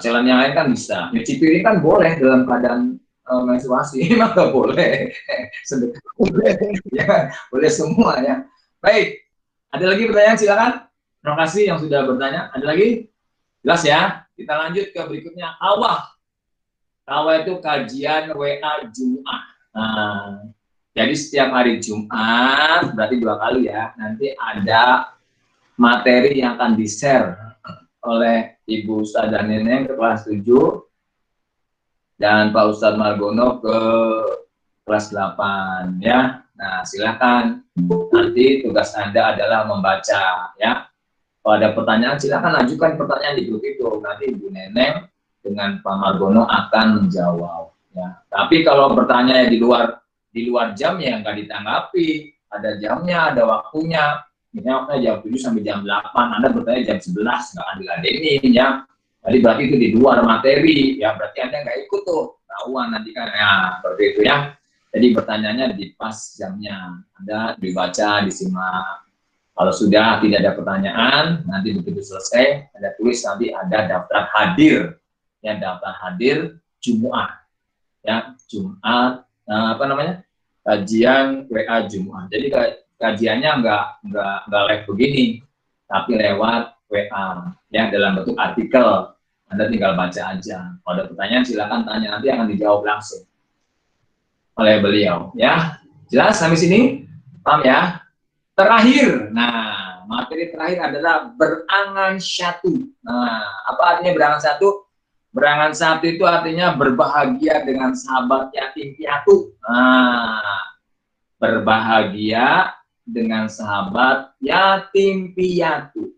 A: Challenge yang lain kan bisa. Nyuci piring kan boleh dalam keadaan menstruasi, emang nggak boleh. Sedekah boleh, ya, boleh semua ya. Baik, ada lagi pertanyaan silakan. Terima kasih yang sudah bertanya. Ada lagi? Jelas ya. Kita lanjut ke berikutnya. Kawah. Kawah itu kajian WA Jumat. Nah, jadi setiap hari Jumat berarti 2 kali ya. Nanti ada materi yang akan di-share oleh Ibu Ustazah Neneng ke kelas 7 dan Pak Ustadz Margono ke kelas 8 ya. Nah, silakan. Nanti tugas Anda adalah membaca ya. Kalau ada pertanyaan silakan ajukan pertanyaan di grup itu. Nanti Ibu Neneng dengan Pak Margono akan menjawab ya. Tapi kalau bertanya di luar jam ya nggak ditanggapi. Ada jamnya, ada waktunya. Misalnya waktunya jam 7 sampai jam 8, Anda bertanya jam 11, nggak akan diladenin ya. Jadi berarti itu di luar materi, ya berarti Anda nggak ikut tuh, tahuan nanti kan, ya seperti itu ya. Jadi pertanyaannya di pas jamnya, Anda dibaca, disimak. Kalau sudah tidak ada pertanyaan, nanti begitu selesai, Anda tulis nanti ada daftar hadir, ya daftar hadir Jumat, ya Jumat, apa namanya, kajian WA Jumat. Jadi kajiannya nggak live begini, tapi lewat WA ya dalam bentuk artikel. Anda tinggal baca aja. Kalau ada pertanyaan silakan tanya, nanti akan dijawab langsung oleh beliau ya. Jelas sampai sini? Paham ya? Terakhir, nah materi terakhir adalah berangan syatu. Nah, apa artinya berangan syatu? Berangan syatu itu artinya berbahagia dengan sahabat yatim piatu. Nah, berbahagia dengan sahabat yatim piatu.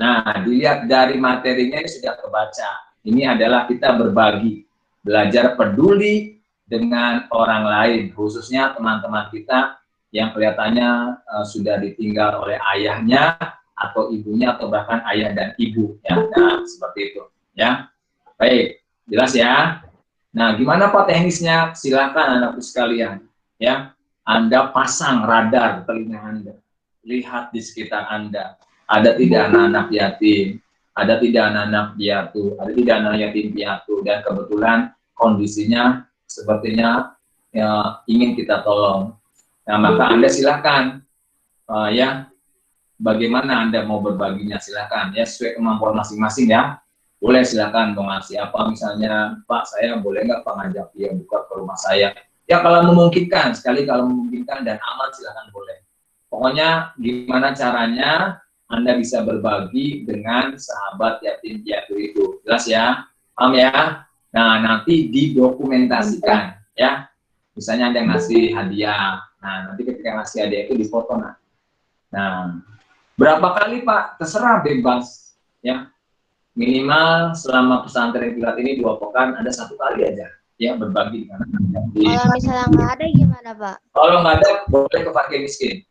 A: Nah, dilihat dari materinya ini sudah kebaca. Ini adalah kita berbagi, belajar peduli dengan orang lain, khususnya teman-teman kita yang kelihatannya sudah ditinggal oleh ayahnya atau ibunya atau bahkan ayah dan ibu ya. Nah, seperti itu ya. Baik, jelas ya. Nah, gimana Pak teknisnya? Silakan anakku sekalian ya. Anda pasang radar telinga Anda. Lihat di sekitar Anda. Ada tidak anak-anak yatim? Ada tidak anak-anak piatu? Ada tidak anak yatim piatu? Dan kebetulan kondisinya sepertinya ya, ingin kita tolong. Nah, maka Anda silakan ya, bagaimana Anda mau berbaginya silakan ya, sesuai kemampuan masing-masing ya. Boleh silakan mau ngasih apa, misalnya Pak saya boleh nggak Pak ngajak dia buka ke rumah saya. Ya kalau memungkinkan, sekali kalau memungkinkan dan aman silakan boleh. Pokoknya gimana caranya Anda bisa berbagi dengan sahabat yatim piatu itu. Jelas ya? Paham ya? Nah, nanti didokumentasikan ya. Misalnya Anda ngasih hadiah. Nah, nanti ketika ngasih hadiah itu difoto. Nah, berapa kali Pak? Terserah, bebas ya. Minimal selama pesantren kilat ini 2 pekan ada 1 kali aja ya berbagi dengan anak.
D: Kalau misalnya nggak ada gimana Pak?
A: Kalau nggak ada boleh ke fakir miskin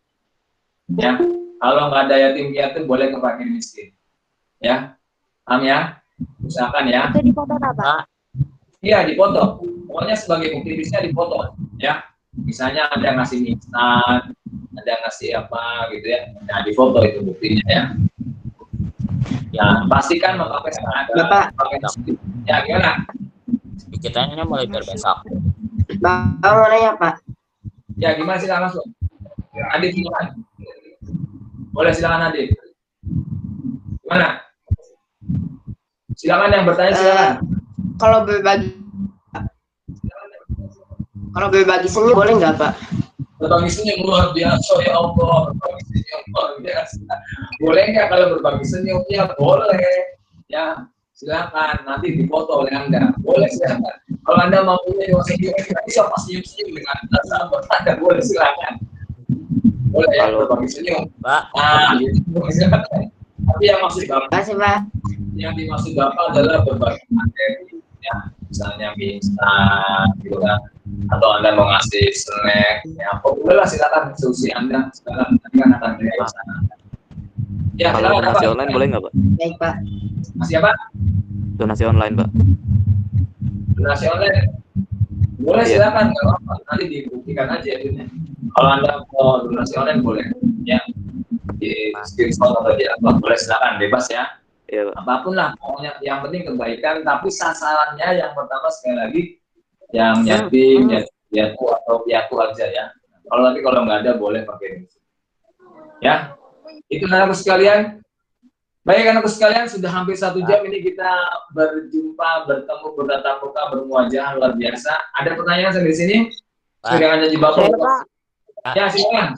A: ya. Kalau nggak ada yatim piatu boleh ke fakir miskin ya. Paham ya? Usahakan ya.
D: Itu dipoto Pak?
A: Iya, dipoto. Pokoknya sebagai bukti bisa dipoto ya. Misalnya Anda ngasih instan, Anda ngasih apa gitu ya. Nah, difoto itu buktinya ya. Ya, pastikan memakai
J: Bapak.
A: Ya, gimana?
E: Kitanya mulai dari besok.
J: Bapak mau nanya Pak.
A: Ya, gimana silakan langsung. Adit silakan. Boleh silakan Adit. Gimana? Silakan yang bertanya silakan.
J: Kalau berbagi senyum boleh nggak Pak?
A: Berbagi senyum luar biasa ya Allah. Berbagi senyum luar biasa. Boleh nggak kalau berbagi senyum? Ya boleh. Ya silakan. Nanti dipoto oleh Anda. Boleh silakan. Kalau Anda mau punya senyum, bisa pas senyum dengan sahabat Anda boleh silakan. Boleh ya berbagi senyum.
E: Pak.
A: Ah, gitu. Silakan. Tapi yang maksud Bapak.
J: Terima kasih Pak.
A: Yang dimaksud Bapak adalah berbagi materi. Ya, misalnya mie instan, gitu kan. Atau Anda mau ngasih snack, ya boleh lah silakan solusi Anda sekarang nanti kan akan dilaksanakan. Ya,
K: kalau
A: silakan,
K: donasi
A: Pak.
K: online boleh nggak Pak?
J: Baik Pak.
A: Masih apa?
K: Donasi online Pak.
A: Donasi online? Boleh silakan, nggak apa-apa. Nanti dibuktikan aja itu. Kalau Anda mau donasi online boleh, ya di screenshot atau di apa boleh silakan, bebas ya.
K: Iya Pak.
A: Apapun lah, pokoknya yang penting kebaikan. Tapi sasarannya yang pertama sekali lagi yang yatim, piatu atau piatu aja ya. Kalau nggak ada boleh pakai ini. Ya, itu anak sekalian. Baik anak sekalian, sudah hampir 1 jam ini kita berjumpa, bertemu, bertatap muka, bermuajah luar biasa. Ada pertanyaan sampai di sini? Sudah janji bapak. Ya silakan.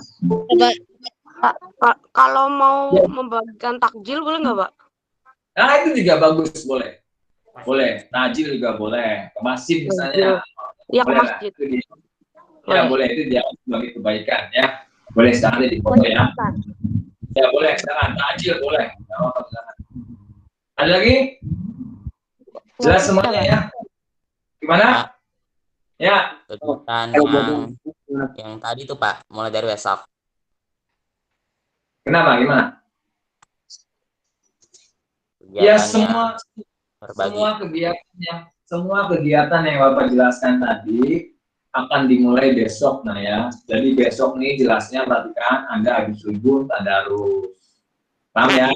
L: Pak, kalau mau membagikan takjil boleh nggak, Pak?
A: Nah itu juga bagus, boleh. Boleh, takjil juga boleh. Ke masjid misalnya.
L: Iya, ke
A: boleh
L: masjid.
A: Ya boleh, itu dia sebagai kebaikan ya. Boleh sekali di foto ya. Ya boleh, silakan. Takjil boleh. Ada lagi? Jelas semuanya ya? Gimana? Ya.
E: Kegiatan yang tadi tuh Pak, mulai dari besok.
A: Kenapa? Gimana? Ya semua kegiatan yang Bapak jelaskan tadi akan dimulai besok, nah ya. Jadi besok nih jelasnya perhatikan Anda habis subuh tadarus. Paham ya?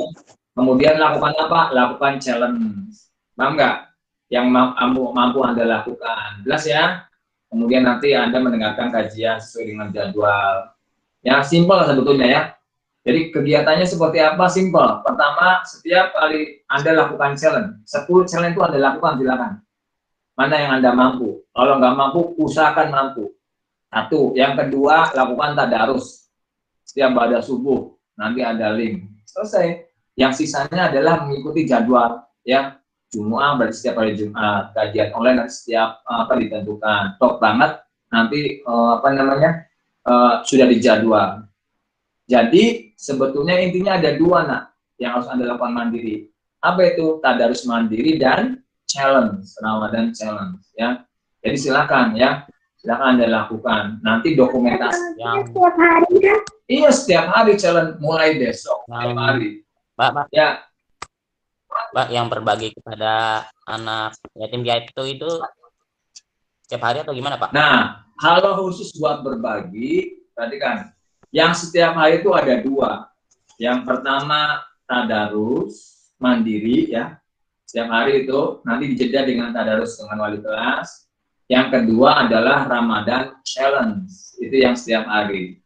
A: Kemudian lakukan apa? Lakukan challenge. Paham nggak? Yang mampu Anda lakukan. Jelas ya? Kemudian nanti Anda mendengarkan kajian sesuai dengan jadwal. Ya, simpel sebetulnya ya. Jadi kegiatannya seperti apa? Simpel. Pertama, setiap kali Anda lakukan challenge, 10 challenge itu Anda lakukan, silakan. Mana yang Anda mampu. Kalau nggak mampu, usahakan mampu. 1. Yang kedua, lakukan tadarus. Setiap pada subuh, nanti ada link. Selesai. Yang sisanya adalah mengikuti jadwal. Ya, Jumat berarti setiap hari Jumat. Kajian online nanti setiap ditentukan. Top banget. Nanti sudah dijadwal. Jadi sebetulnya intinya ada 2 nak yang harus Anda lakukan mandiri. Apa itu? Tadarus mandiri dan challenge, Ramadan challenge ya. Jadi silakan ya, silakan Anda lakukan. Nanti dokumentasi
C: setiap hari kan?
A: Iya, setiap hari challenge mulai besok, setiap hari.
E: Pak.
A: Ya.
E: Pak, yang berbagi kepada anak yatim piatu itu setiap hari atau gimana, Pak?
A: Nah, kalau khusus buat berbagi, tadi kan yang setiap hari itu ada 2. Yang pertama tadarus mandiri ya. Setiap hari itu nanti dijeda dengan tadarus dengan wali kelas. Yang kedua adalah Ramadan challenge. Itu yang setiap hari.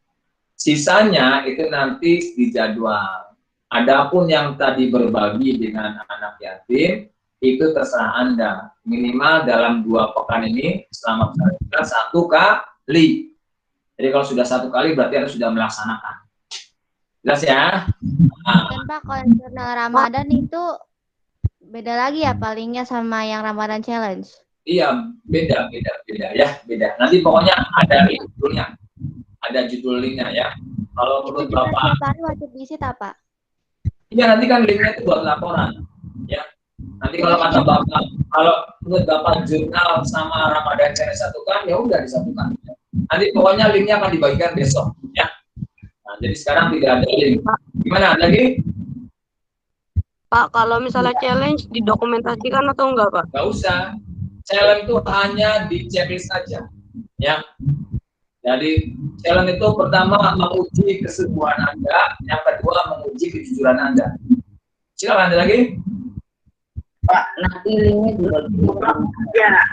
A: Sisanya itu nanti dijadwal. Adapun yang tadi berbagi dengan anak yatim, itu terserah Anda. Minimal dalam 2 pekan ini selama 1 kali. Jadi kalau sudah 1 kali berarti Anda sudah melaksanakan. Jelas ya?
D: Dan Pak, kalau jurnal Ramadan itu beda lagi ya palingnya sama yang Ramadan Challenge?
A: Iya, beda ya, beda. Nanti pokoknya ada judulnya. Ada judul linknya ya. Kalau menurut
D: Bapak
A: Bapak,
D: setiap hari wajib diisi apa?
A: iya nanti kan linknya itu buat laporan. Ya. Nanti kalau kata Bapak, kalau menurut Bapak jurnal sama Ramadan Challenge satukan, ya udah disatukan. Nanti pokoknya linknya akan dibagikan besok ya. Nah, jadi sekarang tidak ada link. Gimana lagi?
L: Pak, kalau misalnya challenge didokumentasikan atau enggak, Pak?
A: Nggak usah. Challenge itu hanya di checklist saja. Ya. Jadi challenge itu pertama menguji kesungguhan Anda, yang kedua menguji kejujuran Anda. Silakan ada lagi.
H: Pak, nanti linknya juga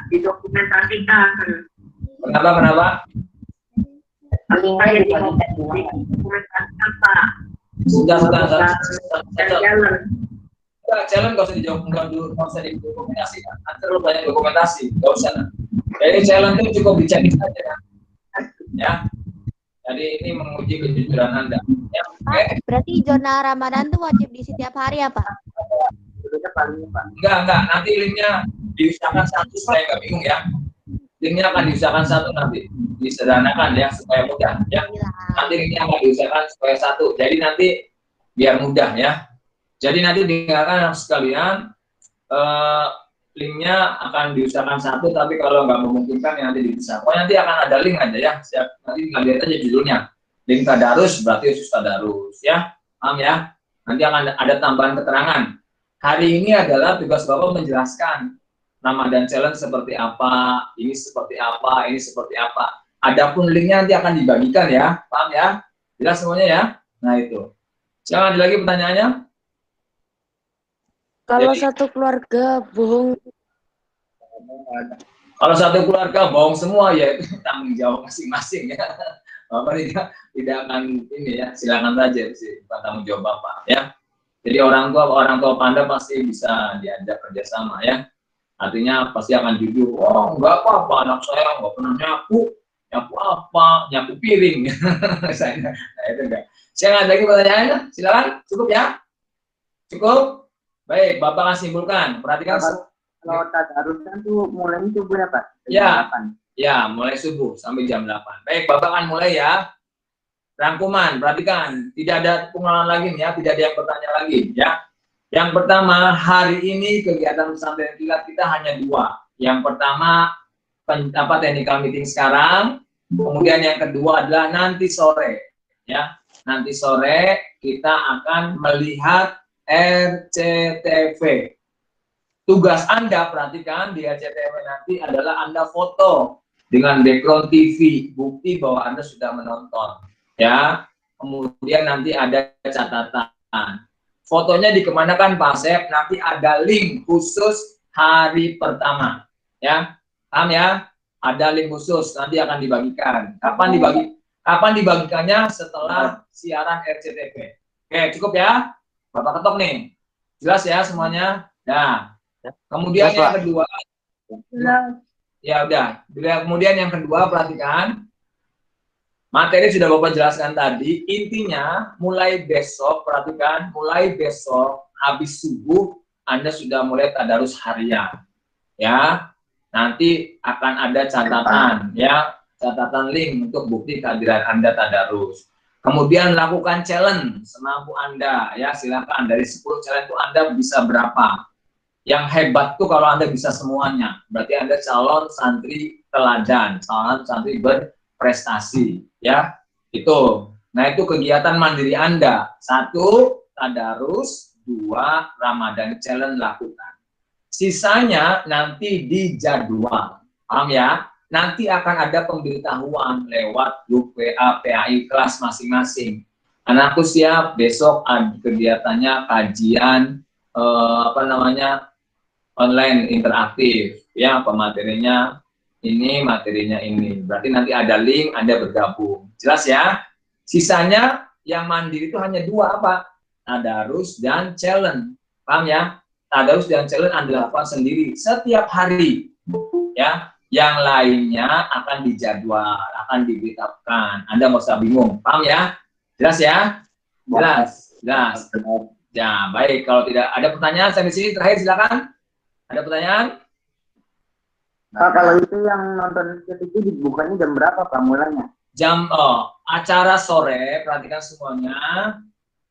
H: didokumentasikan.
A: Kenapa?
H: Linknya didokumentasikan, Pak.
A: Sudah. Challenge nggak usah didokumentasikan. Nanti terlalu banyak dokumentasi, nggak usah. Jadi challenge itu cukup dicek saja, ya. Jadi ini menguji kejujuran Anda. Ya,
D: Pak, berarti jurnal Ramadan tuh wajib diisi tiap hari ya Pak?
A: Enggak. Nanti linknya diusahakan 1 supaya nggak bingung ya. Linknya akan diusahakan 1 nanti. Disederhanakan ya supaya mudah ya. Nanti linknya akan diusahakan supaya 1. Jadi nanti biar mudah ya. Jadi nanti dengarkan sekalian, linknya akan diusahakan 1, tapi kalau nggak memungkinkan ya nanti dipisah. Pokoknya nanti akan ada link aja ya. Nanti tinggal lihat aja judulnya. Link tadarus berarti khusus tadarus ya. Paham ya? Nanti akan ada tambahan keterangan. Hari ini adalah tugas Bapak menjelaskan Ramadan Challenge seperti apa, ini seperti apa, ini seperti apa. Adapun linknya nanti akan dibagikan ya. Paham ya? Jelas semuanya ya? Nah itu. Silakan ada lagi pertanyaannya?
G: Kalau satu keluarga bohong.
A: Kalau satu keluarga bohong semua ya itu tanggung jawab masing-masing ya. Bapak tidak akan ini ya, silakan saja sih, bukan tanggung jawab Bapak ya. Jadi orang tua Anda pasti bisa diajak kerjasama ya. Artinya pasti akan jujur, oh enggak apa-apa anak saya nggak pernah nyapu apa, nyapu piring. Nah, itu enggak. Saya ada lagi pertanyaannya, silakan, cukup ya? Cukup? Baik, Bapak akan simpulkan, perhatikan.
H: Kalau tadarusan tuh mulainya subuh ya Pak?
A: Ya, ya mulai subuh sampai jam 8. Baik, Bapak akan mulai ya. Rangkuman, perhatikan, tidak ada pengulangan lagi ya, tidak ada yang bertanya lagi ya. Yang pertama, hari ini kegiatan pesantren kilat kita hanya 2. Yang pertama, technical meeting sekarang, kemudian yang kedua adalah nanti sore ya. Nanti sore kita akan melihat RCTV. Tugas Anda, perhatikan, di RCTV nanti adalah Anda foto dengan background TV, bukti bahwa Anda sudah menonton ya. Kemudian nanti ada catatan. Fotonya dikemanakan Pak Asep? Nanti ada link khusus hari pertama ya. Paham ya? Ada link khusus nanti akan dibagikan. Kapan dibagikannya? Setelah siaran RCTV. Oke, cukup ya? Bapak ketok nih. Jelas ya semuanya? Nah, kemudian yang kedua, ya udah. Kemudian yang kedua, perhatikan, materi sudah Bapak jelaskan tadi. Intinya, mulai besok, perhatikan, mulai besok habis subuh Anda sudah mulai tadarus harian, ya. Nanti akan ada catatan, ya, catatan link untuk bukti kehadiran Anda tadarus. Kemudian lakukan challenge semampu Anda, ya. Silakan dari 10 challenge itu Anda bisa berapa? Yang hebat tuh kalau Anda bisa semuanya. Berarti Anda calon santri teladan, calon santri berprestasi, ya. Itu. Nah, itu kegiatan mandiri Anda. 1, tadarus, 2, Ramadan challenge lakukan. Sisanya nanti dijadwal. Paham ya? Nanti akan ada pemberitahuan lewat grup WA PAI kelas masing-masing. Anakku siap, besok ada kegiatannya kajian online interaktif ya, pematerinya ini, materinya ini. Berarti nanti ada link, Anda bergabung. Jelas ya? Sisanya yang mandiri itu hanya 2 apa? Tadarus dan challenge. Paham ya? Tadarus dan challenge Anda lakukan sendiri setiap hari. Ya, yang lainnya akan dijadwal, akan diberitahukan. Anda nggak usah bingung. Paham ya? Jelas ya? Jelas. Jelas. Ya, baik. Kalau tidak ada pertanyaan sampai sini, terakhir silakan. Ada pertanyaan?
H: Pak, kalau itu yang nonton itu dibukanya jam berapa Pak mulanya?
A: Acara sore, perhatikan semuanya.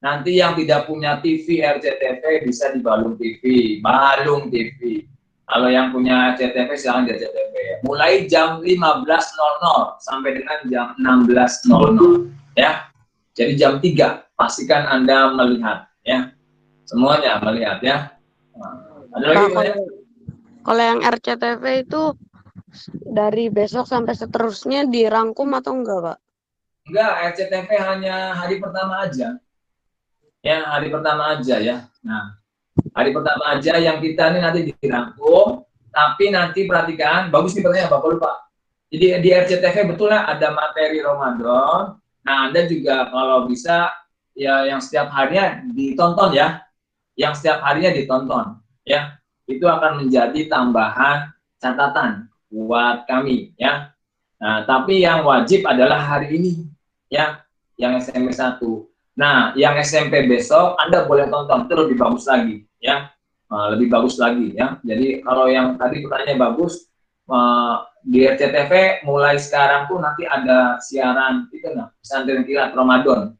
A: Nanti yang tidak punya TV RCTV bisa di Balung TV. Balung TV. Kalau yang punya RCTV silahkan di RCTV. Mulai jam 15.00 sampai dengan jam 16.00 ya. Jadi jam 3 pastikan Anda melihat ya. Semuanya melihat ya. Ada lagi?
L: Kalau yang RCTV itu dari besok sampai seterusnya dirangkum atau enggak, Pak?
A: Enggak, RCTV hanya hari pertama aja. Ya, hari pertama aja ya. Nah, hari pertama aja yang kita ini nanti dirangkum, tapi nanti perhatikan, bagus nih pertanyaan Bapak lupa. Jadi di RCTV betul lah ada materi Ramadan. Nah, Anda juga kalau bisa ya yang setiap harinya ditonton ya. Yang setiap harinya ditonton ya. Itu akan menjadi tambahan catatan buat kami ya. Nah, tapi yang wajib adalah hari ini ya, yang SMP 1. Nah, yang SMP besok Anda boleh tonton, itu lebih bagus lagi ya. Lebih bagus lagi ya. Jadi kalau yang tadi pertanyaannya bagus, di RCTV mulai sekarang tuh nanti ada siaran itu nah, pesantren kilat Ramadan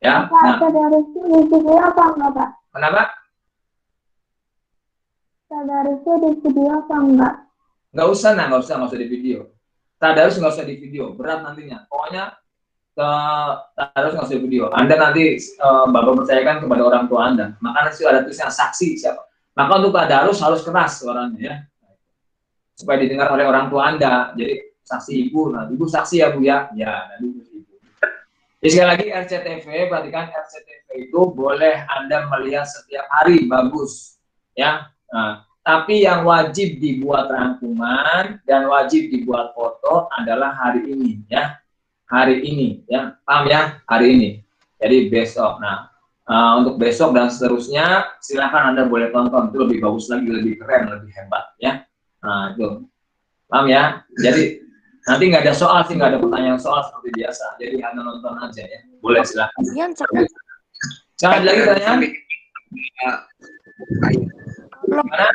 A: ya. Nah,
C: tadarusnya di video apa enggak, Pak?
A: Kenapa?
C: Tadarusnya di video apa enggak?
A: Nggak usah di video. Tadarus nggak usah di video, berat nantinya. Pokoknya tadarus nggak usah di video. Anda nanti Bapak percayakan kepada orang tua Anda. Maka nanti ada tulisan saksi siapa. Maka untuk tadarus harus keras suaranya ya, supaya didengar oleh orang tua Anda. Jadi saksi ibu, nah ibu saksi ya Bu ya. Ya, nanti ibu. Jadi sekali lagi RCTV, perhatikan RCTV itu boleh Anda melihat setiap hari, bagus ya. Nah, Tapi yang wajib dibuat rangkuman dan wajib dibuat foto adalah hari ini ya. Hari ini ya. Paham ya? Hari ini. Jadi besok. Nah, untuk besok dan seterusnya silakan Anda boleh tonton, itu lebih bagus lagi, lebih keren, lebih hebat ya. Nah, itu. Paham ya? Jadi nanti nggak ada soal sih, nggak ada pertanyaan soal seperti biasa. Jadi Anda nonton aja ya. Boleh silakan. Jangan lagi pertanyaan.
J: Mana?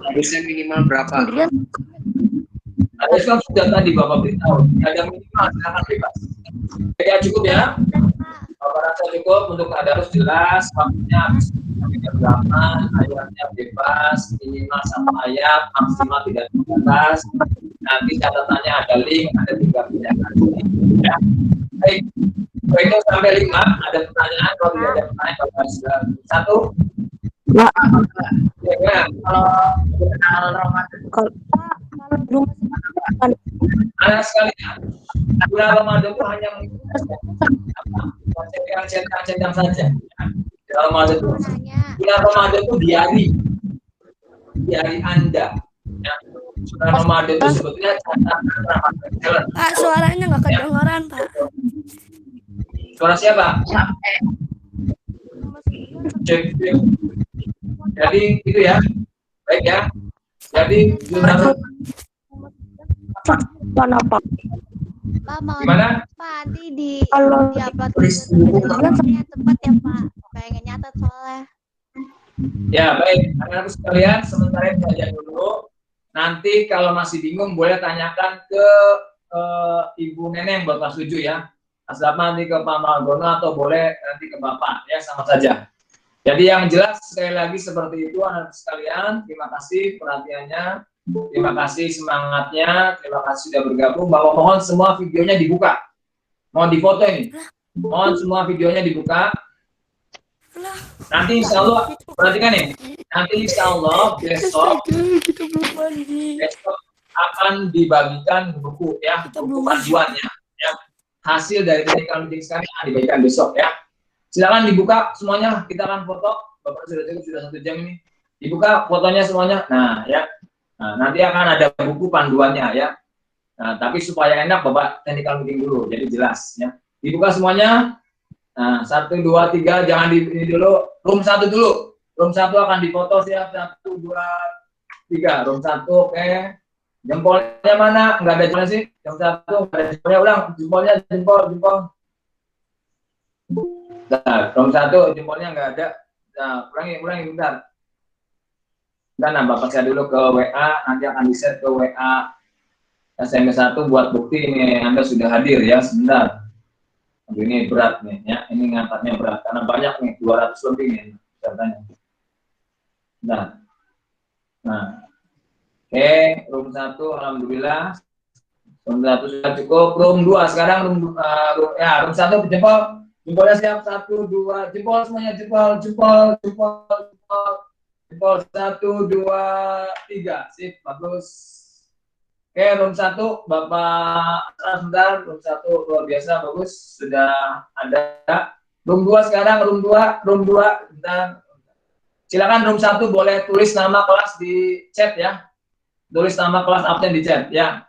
I: Harusnya minimal berapa?
A: Ada kan sudah tadi Bapak beritahu, ada minimal silakan bebas. Ya cukup ya. Bapak rasa cukup untuk tadarus jelas, waktunya berapa, ayatnya bebas, minimal 1 ayat, maksimal tidak terbatas. Nanti catatannya ada link, ada 3 pilihan. Ya. Baik. Itu sampai 5, ada pertanyaan, kalau tidak ada pertanyaan, Bapak sudah 1.
L: Nah,
A: Ya,
H: Kalau Ramadan
A: anak sekalian, bulan Ramadan itu hanya centang saja. Ramadan itu, bulan Ramadan itu di hari Anda. Ya. Bulan Ramadan itu sebetulnya catatan Ramadan.
M: Pak, suaranya nggak kedengaran, Pak.
A: Suara siapa? Cek. Jadi itu ya, baik ya. Jadi bulan
L: Pak?
A: Gimana?
D: Pak, nanti di-upload saya cepat ya, Pak. Pengen nyatet soalnya.
A: Ya, baik. Anak-anak sekalian, sementara itu saja dulu. Nanti kalau masih bingung, boleh tanyakan ke Ibu Neneng, Bapak setuju ya. Asal nanti ke Pak Margono atau boleh nanti ke Bapak, ya sama saja. Jadi yang jelas sekali lagi seperti itu anak-anak sekalian. Terima kasih perhatiannya, terima kasih semangatnya, terima kasih sudah bergabung. Bapak mohon semua videonya dibuka, mohon difoto ini, mohon semua videonya dibuka. Nanti insya Allah, perhatikan nih, nanti insya Allah besok akan dibagikan buku ya, buku panduannya ya. Hasil dari technical meeting sekarang akan dibagikan besok ya. Silakan dibuka semuanya, kita akan foto. Bapak sudah cukup, sudah 1 jam ini. Dibuka fotonya semuanya. Nah ya, nah, nanti akan ada buku panduannya ya. Nah, tapi supaya enak Bapak technical meeting dulu, jadi jelas ya. Dibuka semuanya. Nah, 1, 2, 3, jangan di ini dulu. Room 1 dulu. Room 1 akan difoto siap. 1, 2, 3. Room 1, oke. Jempolnya mana? Enggak ada jempolnya sih. Yang 1 enggak ada jempolnya. Ulang, jempolnya, jempol. Nah, room 1 jempolnya enggak ada. Nah, ulangi bentar. Nah, Bapak saya dulu ke WA, nanti akan di-set ke WA SMS 1 buat bukti ini Anda sudah hadir ya, sebentar. Ini berat nih ya, ini ngangkatnya berat karena banyak nih, 200 lebih nih katanya. Nah, oke, room 1 alhamdulillah. Room 1 sudah cukup. Room 2 sekarang room 1 jempolnya siap. 1, 2 jempol semuanya, jempol 1, 2, 3. Sip, bagus. Oke, room 1 Bapak sebentar, room 1 luar biasa bagus, sudah ada. Room 2 sekarang, room 2 bentar. Silakan room 1 boleh tulis nama kelas di chat ya. Tulis nama kelas absen di chat ya.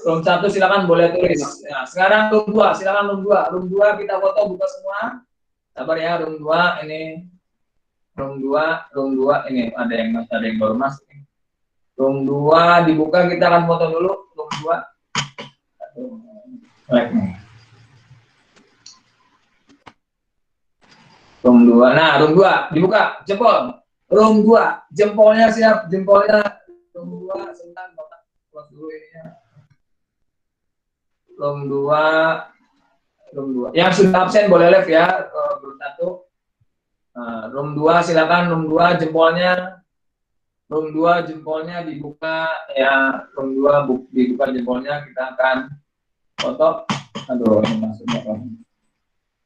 A: Room 1 silakan boleh tulis. Ya, sekarang room 2, silakan room 2. Room 2 kita foto buka semua. Sabar ya, room 2 ini. Room 2 ini ada yang baru masuk. Room 2 dibuka, kita akan foto dulu. Room 2. Room 2. Nah, room 2 dibuka, jempol. Room 2, jempolnya siap, jempolnya. Room 2 sebentar Bapak close dulu ininya. Room 2. Yang sudah absen boleh live ya. Room 1. Room 2 silakan, room 2 jempolnya. Room 2 jempolnya dibuka ya, room 2 dibuka jempolnya, kita akan foto. Aduh, ini maksudnya.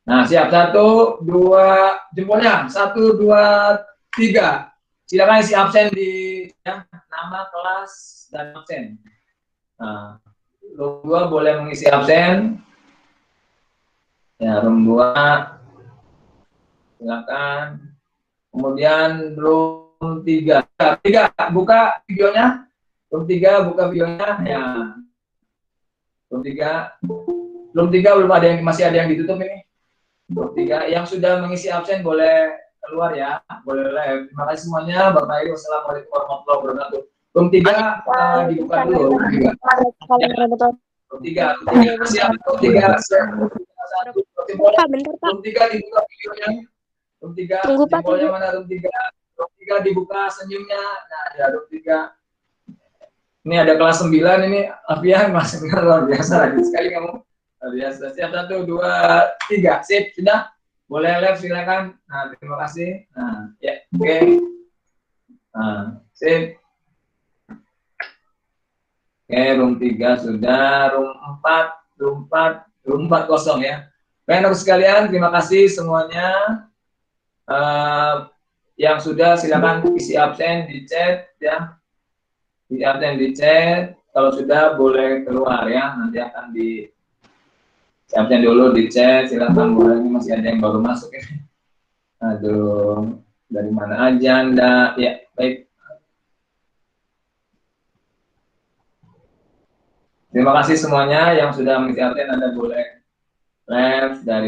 A: Nah, siap 1, 2 jempolnya. 1, 2, 3. Silakan isi absen di ya, nama, kelas dan absen. Nah, room 2 boleh mengisi absen. Ya, room 2 silakan. Kemudian room 3. 3 buka videonya. Room 3 buka videonya ya. Room 3. Room 3 belum ada yang, masih ada yang ditutup ini. Room 3 yang sudah mengisi absen boleh keluar ya, boleh live. Terima kasih semuanya. Bapak Ibu, wassalamualaikum warahmatullahi wabarakatuh. Room 3 dibuka dulu. Room 3. Room 3 siap. Room 3 siap. Room 3 dibuka videonya. Room 3 jempolnya mana? Room 3. Room 3 dibuka senyumnya. Nah, ada room 3. Ini ada kelas 9 ini. Alfian kelas 9 luar biasa. Rajin sekali kamu. Luar biasa. Siap 1, 2, 3. Sip, sudah. Boleh live silakan. Nah, terima kasih. Nah, ya, oke. Nah, sip. Oke, room 3 sudah, room 4 kosong ya. Baik, sekalian, terima kasih semuanya. Yang sudah silakan isi absen di chat ya. Isi absen di chat. Kalau sudah boleh keluar ya. Nanti akan di absen dulu di chat. Silakan boleh. Ini masih ada yang baru masuk ya. Aduh, dari mana aja Anda? Ya, baik. Terima kasih semuanya yang sudah mengisi absen. Anda boleh live dari